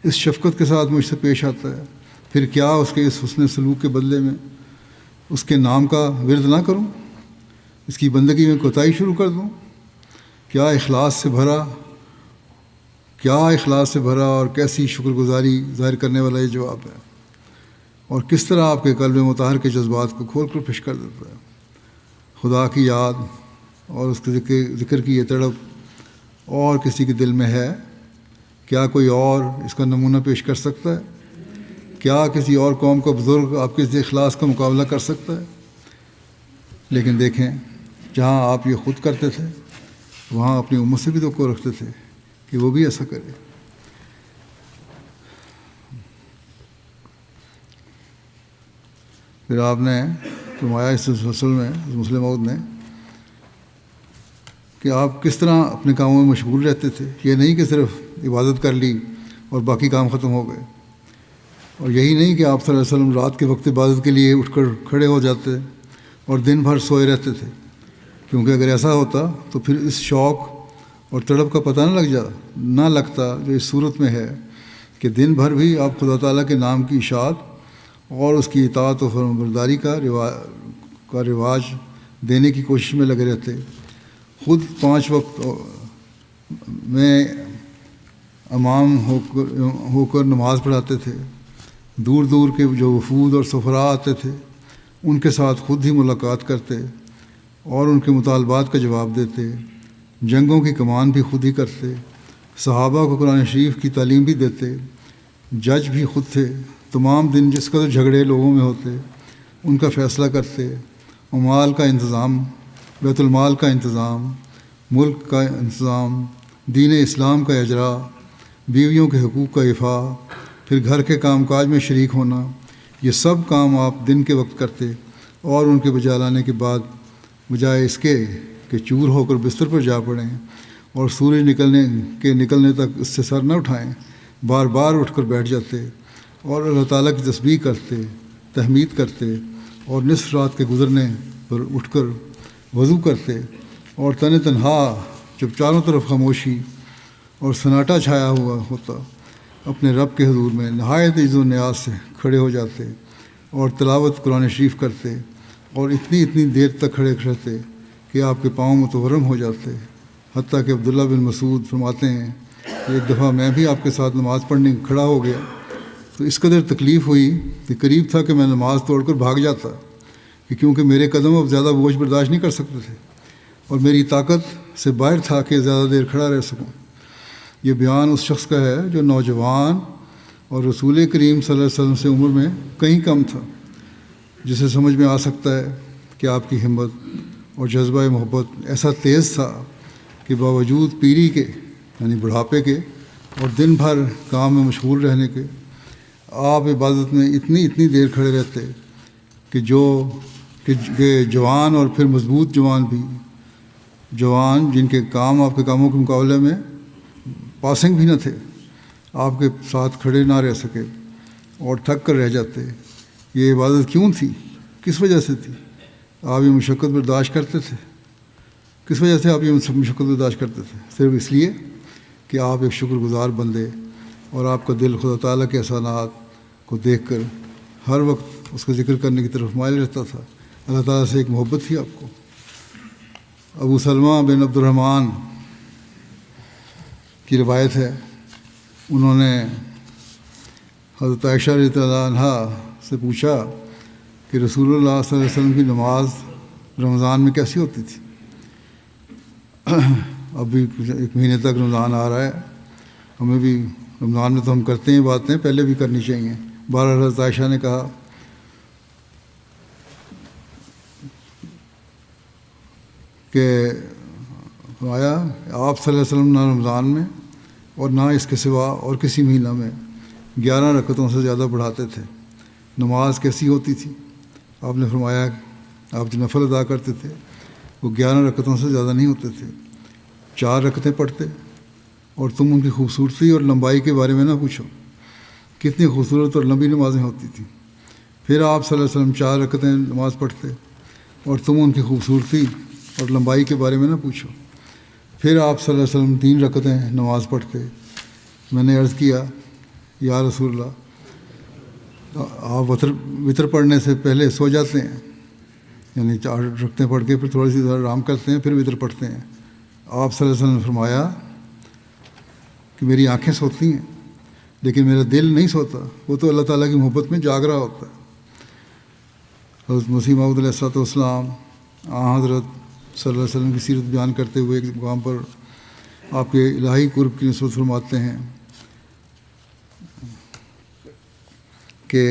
اس شفقت کے ساتھ مجھ سے پیش آتا ہے، پھر کیا اس کے اس حسن سلوک کے بدلے میں اس کے نام کا ورد نہ کروں؟ اس کی بندگی میں کوتاہی شروع کر دوں؟ کیا اخلاص سے بھرا اور کیسی شکر گزاری ظاہر کرنے والا یہ جواب ہے، اور کس طرح آپ کے قلب مطہر کے جذبات کو کھول کر پیش کر دیتا ہے. خدا کی یاد اور اس کے ذکر کی یہ تڑپ اور کسی کے دل میں ہے؟ کیا کوئی اور اس کا نمونہ پیش کر سکتا ہے؟ کیا کسی اور قوم کا بزرگ آپ کے اس اخلاص کا مقابلہ کر سکتا ہے؟ لیکن دیکھیں، جہاں آپ یہ خود کرتے تھے وہاں اپنی امت سے بھی توقع رکھتے تھے کہ وہ بھی ایسا کرے. پھر آپ نے فرمایا اس سلسلے میں مسلم موعود نے کہ آپ کس طرح اپنے کاموں میں مشغول رہتے تھے. یہ نہیں کہ صرف عبادت کر لی اور باقی کام ختم ہو گئے، اور یہی نہیں کہ آپ صلی اللہ علیہ وسلم رات کے وقت عبادت کے لیے اٹھ کر کھڑے ہو جاتے اور دن بھر سوئے رہتے تھے، کیونکہ اگر ایسا ہوتا تو پھر اس شوق اور تڑپ کا پتہ نہ لگتا جو اس صورت میں ہے کہ دن بھر بھی آپ خدا تعالیٰ کے نام کی اشاعت اور اس کی اطاعت و فرمانبرداری کا رواج دینے کی کوشش میں لگے رہتے. خود 5 وقت میں امام ہو کر نماز پڑھاتے تھے. دور دور کے جو وفود اور سفراء آتے تھے ان کے ساتھ خود ہی ملاقات کرتے اور ان کے مطالبات کا جواب دیتے. جنگوں کی کمان بھی خود ہی کرتے. صحابہ کو قرآن شریف کی تعلیم بھی دیتے. جج بھی خود تھے. تمام دن جس قدر جھگڑے لوگوں میں ہوتے ان کا فیصلہ کرتے. مال کا انتظام، بیت المال کا انتظام، ملک کا انتظام، دین اسلام کا اجرا، بیویوں کے حقوق کا افاع، پھر گھر کے کام کاج میں شریک ہونا، یہ سب کام آپ دن کے وقت کرتے اور ان کے بجا لانے کے بعد بجائے اس کے کہ چور ہو کر بستر پر جا پڑیں اور سورج نکلنے تک اس سے سر نہ اٹھائیں، بار بار اٹھ کر بیٹھ جاتے اور اللہ تعالیٰ کی تسبیح کرتے، تحمید کرتے اور نصف رات کے گزرنے پر اٹھ کر وضو کرتے اور تنہا جب چاروں طرف خاموشی اور سناٹا چھایا ہوا ہوتا اپنے رب کے حضور میں نہایت عز و نیاز سے کھڑے ہو جاتے اور تلاوت قرآن شریف کرتے اور اتنی دیر تک کھڑے رہتے کہ آپ کے پاؤں متورم ہو جاتے. حتیٰ کہ عبداللہ بن مسعود فرماتے ہیں کہ ایک دفعہ میں بھی آپ کے ساتھ نماز پڑھنے کھڑا ہو گیا تو اس قدر تکلیف ہوئی کہ قریب تھا کہ میں نماز توڑ کر بھاگ جاتا، کہ کیونکہ میرے قدم اب زیادہ بوجھ برداشت نہیں کر سکتے تھے اور میری طاقت سے باہر تھا کہ زیادہ دیر کھڑا رہ سکوں. یہ بیان اس شخص کا ہے جو نوجوان اور رسول کریم صلی اللہ علیہ وسلم سے عمر میں کہیں کم تھا، جسے سمجھ میں آ سکتا ہے کہ آپ کی ہمت اور جذبہ محبت ایسا تیز تھا کہ باوجود پیری کے یعنی بڑھاپے کے اور دن بھر کام میں مشغول رہنے کے، آپ عبادت میں اتنی دیر کھڑے رہتے کہ جوان اور پھر مضبوط جوان جن کے کام آپ کے کاموں کے مقابلے میں پاسنگ بھی نہ تھے، آپ کے ساتھ کھڑے نہ رہ سکے اور تھک کر رہ جاتے۔ یہ عبادت کیوں تھی؟ کس وجہ سے تھی؟ آپ یہ مشقت برداشت کرتے تھے؟ کس وجہ سے آپ یہ مشقت برداشت کرتے تھے؟ صرف اس لیے کہ آپ ایک شکر گزار بندے اور آپ کا دل خدا تعالیٰ کے احسانات کو دیکھ کر ہر وقت اس کا ذکر کرنے کی طرف مائل رہتا تھا۔ اللہ تعالیٰ سے ایک محبت تھی آپ کو۔ ابو سلمہ بن عبد الرحمن کی روایت ہے، انہوں نے حضرت عائشہ رضی اللہ عنہا سے پوچھا کہ رسول اللہ صلی اللہ علیہ وسلم کی نماز رمضان میں کیسی ہوتی تھی؟ ابھی ایک مہینے تک رمضان آ رہا ہے، ہمیں بھی رمضان میں تو ہم کرتے ہیں باتیں، پہلے بھی کرنی چاہیے۔ بہرحال حضرت عائشہ نے کہا کہ فرمایا آپ صلی اللہ علیہ وسلم نہ رمضان میں اور نہ اس کے سوا اور کسی مہینہ میں 11 رکعتوں سے زیادہ بڑھاتے تھے۔ نماز کیسی ہوتی تھی؟ آپ نے فرمایا آپ جو نفل ادا کرتے تھے وہ 11 رکعتوں سے زیادہ نہیں ہوتے تھے، 4 رکعتیں پڑھتے، اور تم ان کی خوبصورتی اور لمبائی کے بارے میں نہ پوچھو، کتنی خوبصورت اور لمبی نمازیں ہوتی تھیں۔ پھر آپ صلی اللہ علیہ وسلم 4 رکعتیں نماز پڑھتے اور تم ان کی خوبصورتی اور لمبائی کے بارے میں نہ پوچھو۔ پھر آپ صلی اللہ علیہ وسلم 3 رکعتیں نماز پڑھتے۔ میں نے عرض کیا یا رسول اللہ، آپ وطر پڑھنے سے پہلے سو جاتے ہیں، یعنی 4 رکعتیں پڑھ کے پھر تھوڑی سی آرام کرتے ہیں، پھر وطر پڑھتے ہیں۔ آپ صلی اللہ علیہ وسلم نے فرمایا کہ میری آنکھیں سوتی ہیں لیکن میرا دل نہیں سوتا، وہ تو اللہ تعالیٰ کی محبت میں جاگ رہا ہوتا ہے۔ حضرت مسیح موعود علیہ السلام حضرت صلی اللہ علیہ وسلم کی سیرت بیان کرتے ہوئے ایک مقام پر آپ کے الہی قرب کی نسبت فرماتے ہیں کہ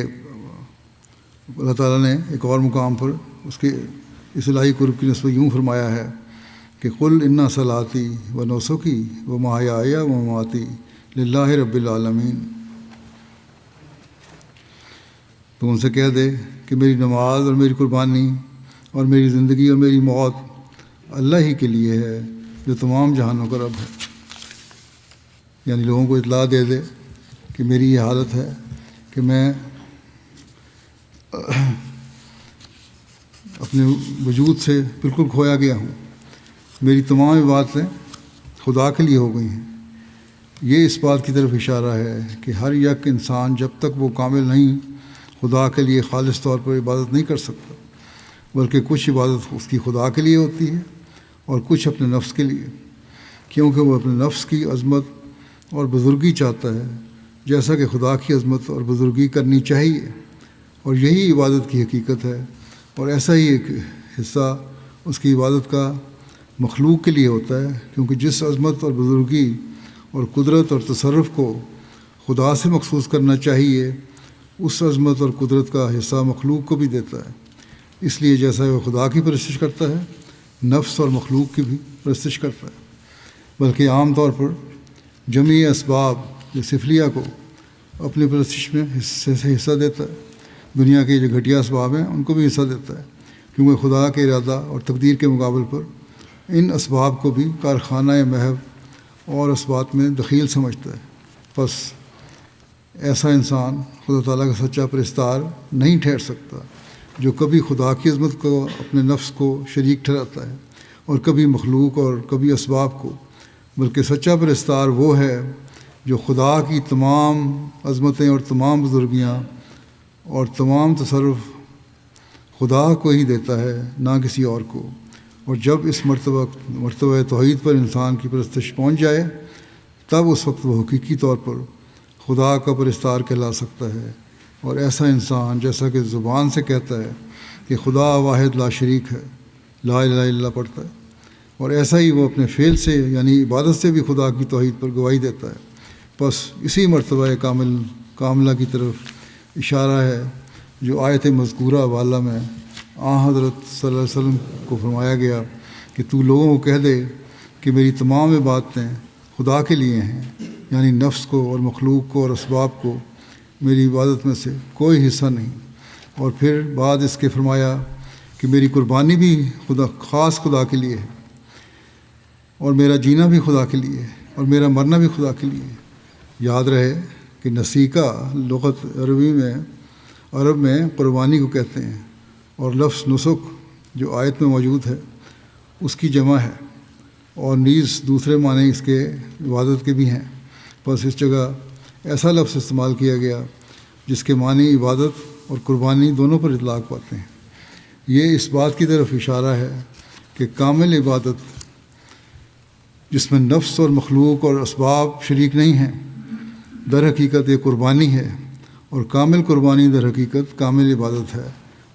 اللہ تعالیٰ نے ایک اور مقام پر اس الہی قرب کی نسبت یوں فرمایا ہے کہ قل انا صلاتی و نسکی و محیای و مماتی للہ رب العالمین، تو ان سے کہہ دے کہ میری نماز اور میری قربانی اور میری زندگی اور میری موت اللہ ہی کے لیے ہے جو تمام جہانوں کا رب ہے۔ یعنی لوگوں کو اطلاع دے دے کہ میری یہ حالت ہے کہ میں اپنے وجود سے بالکل کھویا گیا ہوں، میری تمام عبادتیں خدا کے لیے ہو گئی ہیں۔ یہ اس بات کی طرف اشارہ ہے کہ ہر یک انسان جب تک وہ کامل نہیں خدا کے لیے خالص طور پر عبادت نہیں کر سکتا، بلکہ کچھ عبادت اس کی خدا کے لیے ہوتی ہے اور کچھ اپنے نفس کے لیے، کیونکہ وہ اپنے نفس کی عظمت اور بزرگی چاہتا ہے جیسا کہ خدا کی عظمت اور بزرگی کرنی چاہیے، اور یہی عبادت کی حقیقت ہے۔ اور ایسا ہی ایک حصہ اس کی عبادت کا مخلوق کے لیے ہوتا ہے، کیونکہ جس عظمت اور بزرگی اور قدرت اور تصرف کو خدا سے مخصوص کرنا چاہیے، اس عظمت اور قدرت کا حصہ مخلوق کو بھی دیتا ہے۔ اس لیے جیسا وہ خدا کی پرستش کرتا ہے، نفس اور مخلوق کی بھی پرستش کرتا ہے، بلکہ عام طور پر جمعی اسباب یا سفلیہ کو اپنی پرستش میں حصہ دیتا ہے، دنیا کے جو گھٹیا اسباب ہیں ان کو بھی حصہ دیتا ہے، کیونکہ خدا کے ارادہ اور تقدیر کے مقابل پر ان اسباب کو بھی کارخانہ محض اور اسباب میں دخیل سمجھتا ہے۔ بس ایسا انسان خدا تعالیٰ کا سچا پرستار نہیں ٹھہر سکتا جو کبھی خدا کی عظمت کو اپنے نفس کو شریک ٹھہراتا ہے اور کبھی مخلوق اور کبھی اسباب کو، بلکہ سچا پرستار وہ ہے جو خدا کی تمام عظمتیں اور تمام بزرگیاں اور تمام تصرف خدا کو ہی دیتا ہے، نہ کسی اور کو۔ اور جب اس مرتبہ توحید پر انسان کی پرستش پہنچ جائے، تب اس وقت وہ حقیقی طور پر خدا کا پرستار کہلا سکتا ہے۔ اور ایسا انسان جیسا کہ زبان سے کہتا ہے کہ خدا واحد لا شریک ہے، لا الہ الا اللہ پڑھتا ہے، اور ایسا ہی وہ اپنے فعل سے یعنی عبادت سے بھی خدا کی توحید پر گواہی دیتا ہے۔ بس اسی مرتبہ کاملہ کی طرف اشارہ ہے جو آیت مذکورہ والا میں حضرت صلی اللہ علیہ وسلم کو فرمایا گیا کہ تو لوگوں کو کہہ دے کہ میری تمام عبادتیں خدا کے لیے ہیں، یعنی نفس کو اور مخلوق کو اور اسباب کو میری عبادت میں سے کوئی حصہ نہیں۔ اور پھر بعد اس کے فرمایا کہ میری قربانی بھی خاص خدا کے لیے ہے، اور میرا جینا بھی خدا کے لیے ہے، اور میرا مرنا بھی خدا کے لیے ہے۔ یاد رہے کہ نسیکہ لغت عرب میں قربانی کو کہتے ہیں، اور لفظ نسک جو آیت میں موجود ہے اس کی جمع ہے، اور نیز دوسرے معنی اس کے عبادت کے بھی ہیں۔ بس اس جگہ ایسا لفظ استعمال کیا گیا جس کے معنی عبادت اور قربانی دونوں پر اطلاق پاتے ہیں۔ یہ اس بات کی طرف اشارہ ہے کہ کامل عبادت جس میں نفس اور مخلوق اور اسباب شریک نہیں ہیں در حقیقت یہ قربانی ہے، اور کامل قربانی در حقیقت کامل عبادت ہے۔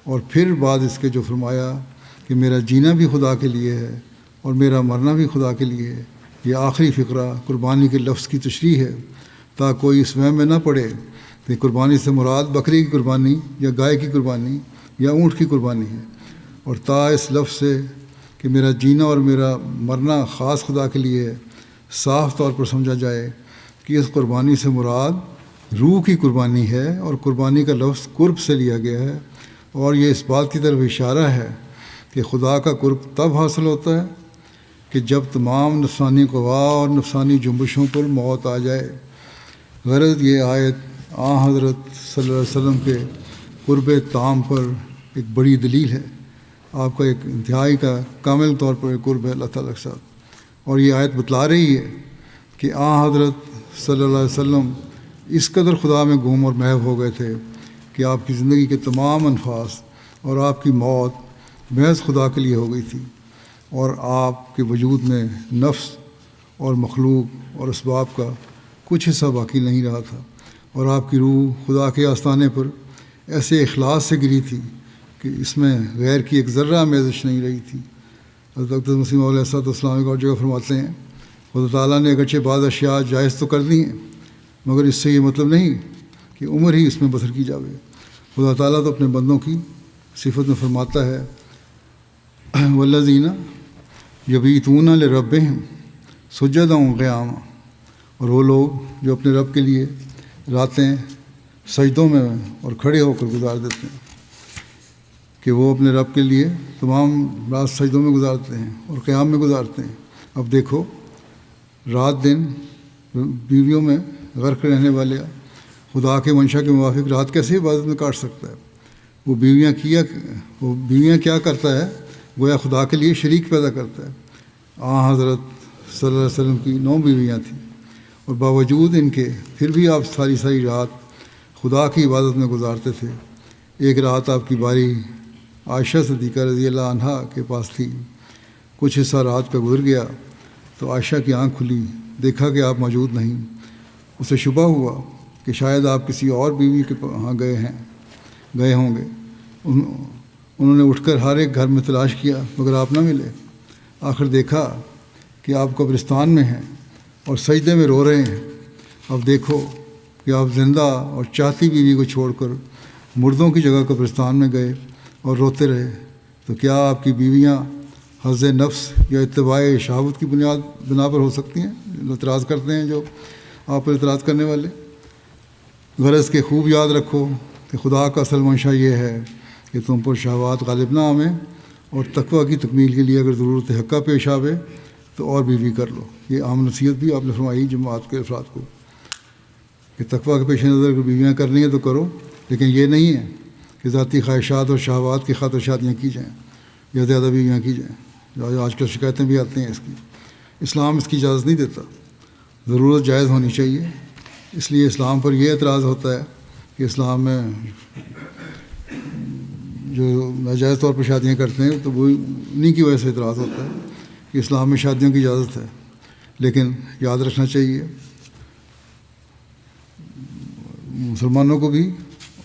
اور پھر بعد اس کے جو فرمایا کہ میرا جینا بھی خدا کے لیے ہے اور میرا مرنا بھی خدا کے لیے ہے، یہ آخری فقرہ قربانی کے لفظ کی تشریح ہے، تاکہ کوئی اس وہم میں نہ پڑے کہ قربانی سے مراد بکری کی قربانی یا گائے کی قربانی یا اونٹ کی قربانی ہے، اور تا اس لفظ سے کہ میرا جینا اور میرا مرنا خاص خدا کے لیے ہے صاف طور پر سمجھا جائے کہ اس قربانی سے مراد روح کی قربانی ہے، اور قربانی کا لفظ قرب سے لیا گیا ہے، اور یہ اس بات کی طرف اشارہ ہے کہ خدا کا قرب تب حاصل ہوتا ہے کہ جب تمام نفسانی قوا اور نفسانی جنبشوں پر موت آ جائے۔ غرض یہ آیت حضرت صلی اللہ علیہ وسلم کے قرب تام پر ایک بڑی دلیل ہے، آپ کا ایک انتہائی کا کامل طور پر ایک قرب ہے اللہ تعالیٰ کے ساتھ۔ اور یہ آیت بتلا رہی ہے کہ حضرت صلی اللہ علیہ وسلم اس قدر خدا میں گم اور محو ہو گئے تھے کہ آپ کی زندگی کے تمام انفاس اور آپ کی موت محض خدا کے لیے ہو گئی تھی، اور آپ کے وجود میں نفس اور مخلوق اور اسباب کا کچھ حصہ باقی نہیں رہا تھا، اور آپ کی روح خدا کے آستانے پر ایسے اخلاص سے گری تھی کہ اس میں غیر کی ایک ذرہ آمیزش نہیں رہی تھی۔ حضرت مسیح علیہ السلام ایک اور جگہ فرماتے ہیں خدا تعالیٰ نے اگرچہ بعض اشیاء جائز تو کر دی ہیں، مگر اس سے یہ مطلب نہیں کہ عمر ہی اس میں بسر کی جاوے۔ خدا تعالیٰ تو اپنے بندوں کی صفت میں فرماتا ہے والذین یبیتون لربہم سجدا قیاما، اور وہ لوگ جو اپنے رب کے لیے راتیں سجدوں میں اور کھڑے ہو کر گزار دیتے ہیں، کہ وہ اپنے رب کے لیے تمام رات سجدوں میں گزارتے ہیں اور قیام میں گزارتے ہیں۔ اب دیکھو رات دن بیویوں میں غرق رہنے والے خدا کے منشا کے موافق رات کیسے عبادت میں کاٹ سکتا ہے؟ وہ بیویاں کیا کرتا ہے؟ گویا خدا کے لیے شریک پیدا کرتا ہے۔ حضرت صلی اللہ علیہ وسلم کی 9 بیویاں تھیں، اور باوجود ان کے پھر بھی آپ ساری رات خدا کی عبادت میں گزارتے تھے۔ ایک رات آپ کی باری عائشہ صدیقہ رضی اللہ عنہا کے پاس تھی۔ کچھ حصہ رات کا گزر گیا تو عائشہ کی آنکھ کھلی، دیکھا کہ آپ موجود نہیں۔ اسے شبہ ہوا کہ شاید آپ کسی اور بیوی کے ہاں گئے ہوں گے۔ انہوں نے اٹھ کر ہر ایک گھر میں تلاش کیا مگر آپ نہ ملے۔ آخر دیکھا کہ آپ قبرستان میں ہیں اور سجدے میں رو رہے ہیں۔ اب دیکھو کہ آپ زندہ اور چاہتی بیوی کو چھوڑ کر مردوں کی جگہ قبرستان میں گئے اور روتے رہے، تو کیا آپ کی بیویاں حظ نفس یا اتباع شہوت کی بنا پر ہو سکتی ہیں؟ اعتراض کرتے ہیں جو آپ پر اعتراض کرنے والے۔ غرض کے خوب یاد رکھو کہ خدا کا اصل منشا یہ ہے کہ تم پر شہوات غالب نہ آویں، اور تقوی کی تکمیل کے لیے اگر ضرورت حقہ پیش آوے تو اور بیوی کر لو۔ یہ عام نصیحت بھی آپ نے فرمائی جماعت کے افراد کو کہ تقوی کے پیش نظر اگر بیویاں کرنی ہیں تو کرو، لیکن یہ نہیں ہے کہ ذاتی خواہشات اور شہوات کی خاطر شادیاں کی جائیں یا زیادہ بیویاں کی جائیں۔ آج کل شکایتیں بھی آتی ہیں اس کی۔ اسلام اس کی اجازت نہیں دیتا، ضرورت جائز ہونی چاہیے۔ اس لیے اسلام پر یہ اعتراض ہوتا ہے کہ اسلام میں جو ناجائز طور پر شادیاں کرتے ہیں تو وہ انہیں کی وجہ سے اعتراض ہوتا ہے کہ اسلام میں شادیوں کی اجازت ہے۔ لیکن یاد رکھنا چاہیے مسلمانوں کو بھی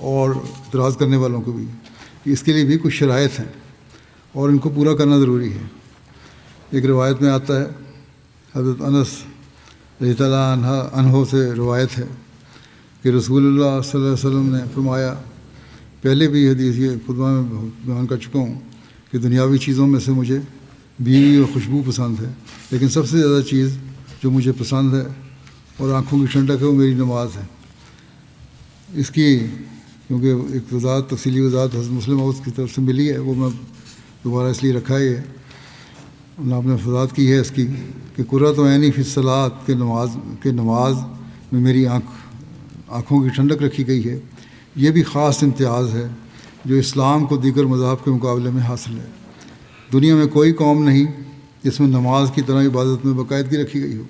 اور اعتراض کرنے والوں کو بھی کہ اس کے لیے بھی کچھ شرائط ہیں اور ان کو پورا کرنا ضروری ہے۔ ایک روایت میں آتا ہے، حضرت انس رضی اللہ عنہ سے روایت ہے کہ رسول اللہ صلی اللہ علیہ وسلم نے فرمایا، پہلے بھی حدیث یہ خطبہ میں بیان کر چکا ہوں کہ دنیاوی چیزوں میں سے مجھے بیوی اور خوشبو پسند ہے، لیکن سب سے زیادہ چیز جو مجھے پسند ہے اور آنکھوں کی ٹھنڈک ہے وہ میری نماز ہے۔ اس کی کیونکہ ایک وضاحت، تفصیلی وضاحت حضرت مسلم موعود کی طرف سے ملی ہے، وہ میں دوبارہ اس لیے رکھا ہے، آپ نے وضاحت کی ہے اس کی کہ قرۃ عینی فی الصلاۃ کہ نماز میں میری آنکھوں کی ٹھنڈک رکھی گئی ہے۔ یہ بھی خاص امتیاز ہے جو اسلام کو دیگر مذاہب کے مقابلے میں حاصل ہے۔ دنیا میں کوئی قوم نہیں جس میں نماز کی طرح عبادت میں باقاعدگی رکھی گئی ہو۔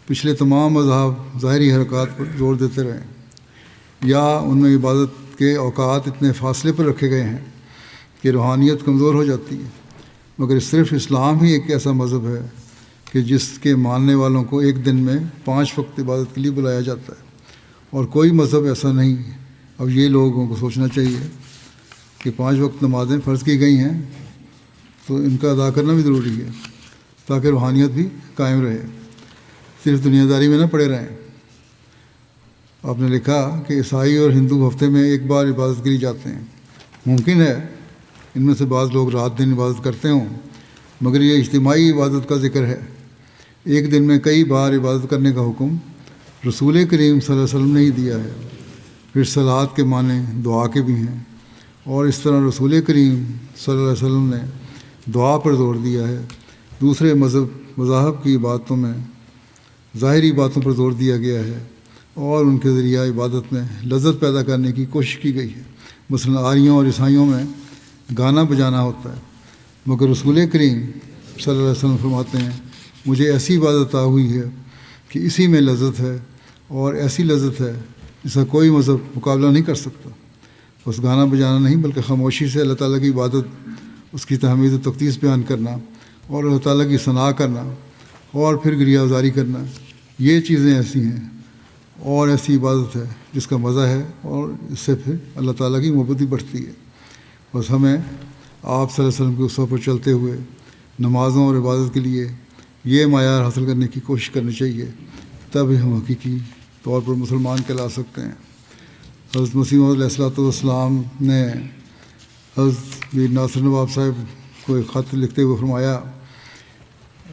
پچھلے تمام مذاہب ظاہری حرکات پر زور دیتے رہے ہیں، یا ان میں عبادت کے اوقات اتنے فاصلے پر رکھے گئے ہیں کہ روحانیت کمزور ہو جاتی ہے، مگر صرف اسلام ہی ایک ایسا مذہب ہے کہ جس کے ماننے والوں کو ایک دن میں 5 وقت عبادت کے لیے بلایا جاتا ہے، اور کوئی مذہب ایسا نہیں۔ اب یہ لوگوں کو سوچنا چاہیے کہ 5 وقت نمازیں فرض کی گئی ہیں تو ان کا ادا کرنا بھی ضروری ہے تاکہ روحانیت بھی قائم رہے، صرف دنیا داری میں نہ پڑے رہیں۔ آپ نے لکھا کہ عیسائی اور ہندو ہفتے میں ایک بار عبادت کے لیے جاتے ہیں۔ ممکن ہے ان میں سے بعض لوگ رات دن عبادت کرتے ہوں، مگر یہ اجتماعی عبادت کا ذکر ہے۔ ایک دن میں کئی بار عبادت کرنے کا حکم رسول کریم صلی اللہ علیہ وسلم نے ہی دیا ہے۔ پھر صلوات کے معنی دعا کے بھی ہیں، اور اس طرح رسول کریم صلی اللہ علیہ وسلم نے دعا پر زور دیا ہے۔ دوسرے مذاہب کی باتوں میں ظاہری باتوں پر زور دیا گیا ہے اور ان کے ذریعہ عبادت میں لذت پیدا کرنے کی کوشش کی گئی ہے۔ مثلا آریوں اور عیسائیوں میں گانا بجانا ہوتا ہے، مگر رسول کریم صلی اللہ علیہ وسلم فرماتے ہیں، مجھے ایسی عبادت عطا ہوئی ہے کہ اسی میں لذت ہے، اور ایسی لذت ہے جس کا کوئی مذہب مقابلہ نہیں کر سکتا۔ بس گانا بجانا نہیں بلکہ خاموشی سے اللہ تعالیٰ کی عبادت، اس کی تحمید و تقدیس بیان کرنا اور اللہ تعالیٰ کی ثنا کرنا اور پھر گریہ وزاری کرنا، یہ چیزیں ایسی ہیں اور ایسی عبادت ہے جس کا مزہ ہے، اور اس سے پھر اللہ تعالیٰ کی محبت بھی بڑھتی ہے۔ بس ہمیں آپ صلی اللہ علیہ وسلم کے اسوہ پر چلتے ہوئے نمازوں اور عبادت کے لیے یہ معیار حاصل کرنے کی کوشش کرنی چاہیے، تب ہی ہم حقیقی طور پر مسلمان کہلا سکتے ہیں۔ حضرت مسیح موعود علیہ الصلوۃ والسلام نے حضرت میر ناصر نواب صاحب کو ایک خط لکھتے ہوئے فرمایا،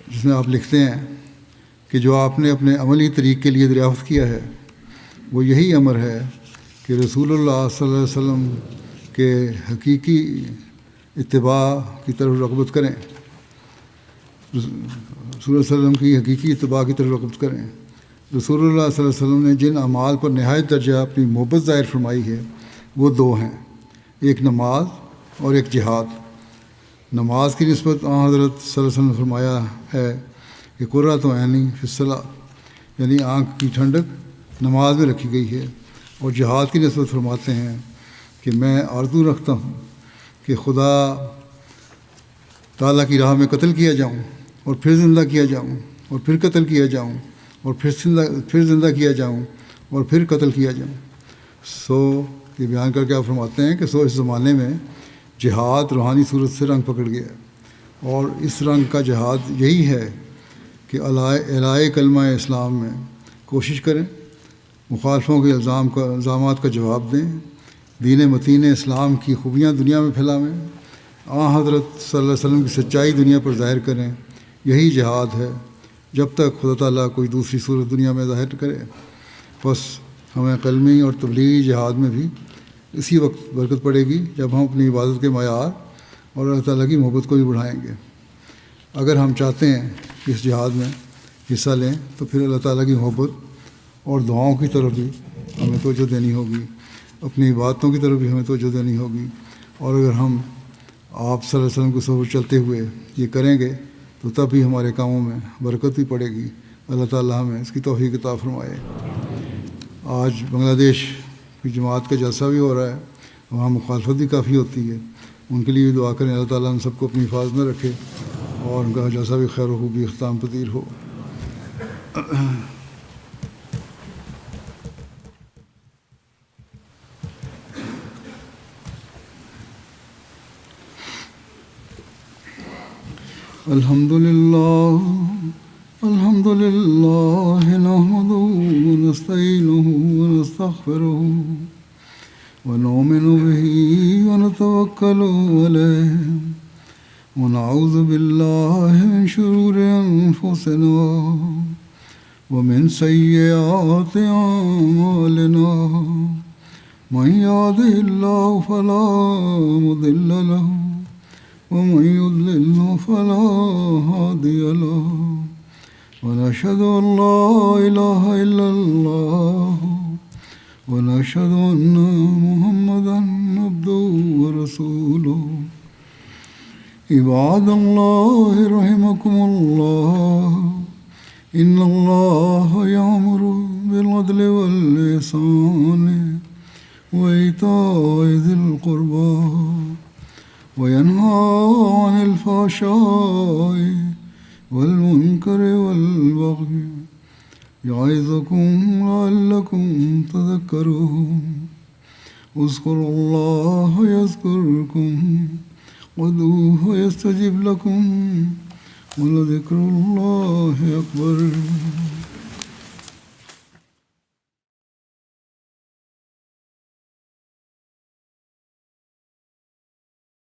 جس میں آپ لکھتے ہیں کہ جو آپ نے اپنے عملی طریق کے لیے دریافت کیا ہے وہ یہی امر ہے کہ رسول اللہ صلی اللہ علیہ وسلم کے حقیقی اتباع کی طرف رغبت کریں، رسول اللہ علیہ وسلم کی حقیقی اتباع کی طرف رغبت کریں۔ رسول اللہ صلی اللہ علیہ وسلم نے جن اعمال پر نہایت درجہ اپنی محبت ظاہر فرمائی ہے وہ 2 ہیں، ایک نماز اور ایک جہاد۔ نماز کی نسبت حضرت صلی اللہ علیہ وسلم نے فرمایا ہے کہ قرۃ عینی فی الصلاۃ، یعنی آنکھ کی ٹھنڈک نماز میں رکھی گئی ہے، اور جہاد کی نسبت فرماتے ہیں کہ میں آرزو رکھتا ہوں کہ خدا تعالیٰ کی راہ میں قتل کیا جاؤں اور پھر زندہ کیا جاؤں اور پھر قتل کیا جاؤں اور پھر زندہ کیا جاؤں اور پھر قتل کیا جاؤں۔ یہ بیان کر کے آپ فرماتے ہیں کہ اس زمانے میں جہاد روحانی صورت سے رنگ پکڑ گیا، اور اس رنگ کا جہاد یہی ہے کہ اعلاء کلمہ اسلام میں کوشش کریں، مخالفوں کے الزامات کا جواب دیں، دین متین اسلام کی خوبیاں دنیا میں پھیلاویں، حضرت صلی اللہ علیہ وسلم کی سچائی دنیا پر ظاہر کریں۔ یہی جہاد ہے جب تک خدا تعالیٰ کوئی دوسری صورت دنیا میں ظاہر کرے۔ بس ہمیں قلمی اور تبلیغی جہاد میں بھی اسی وقت برکت پڑے گی جب ہم اپنی عبادت کے معیار اور اللہ تعالیٰ کی محبت کو بھی بڑھائیں گے۔ اگر ہم چاہتے ہیں کہ اس جہاد میں حصہ لیں تو پھر اللہ تعالیٰ کی محبت اور دعاؤں کی طرف بھی ہمیں توجہ دینی ہوگی، اپنی عبادتوں کی طرف بھی ہمیں توجہ دینی ہوگی، اور اگر ہم آپ صلی اللہ علیہ وسلم کے سفر چلتے ہوئے یہ کریں گے تو تب ہی ہمارے کاموں میں برکت بھی پڑے گی۔ اللہ تعالیٰ ہمیں اس کی توفیق عطا فرمائے۔ آج بنگلہ دیش کی جماعت کا جلسہ بھی ہو رہا ہے، وہاں مخالفت بھی کافی ہوتی ہے، ان کے لیے بھی دعا کریں اللہ تعالیٰ ہم سب کو اپنی حفاظت میں رکھے اور ان کا جلسہ بھی خیر و خوبی اختتام پذیر ہو۔ الحمد لله نحمده ونستعينه ونستغفره ونؤمن به ونتوكل عليه ونعوذ بالله من شرور أنفسنا ومن سيئات أعمالنا من يهده الله فلا مضل له ومن يضلل فلا هادي له ونشهد أن لا إله إلا الله ونشهد أن محمدا عبده ورسوله عباد الله رحمكم الله إن الله يأمر بالعدل والإحسان وإيتاء ذي القربى وينهى عن الفحشاء والمنكر والبغي يعظكم لعلكم تذكرون اذكروا الله يذكركم وادعوه يستجب لكم ولذكر الله أكبر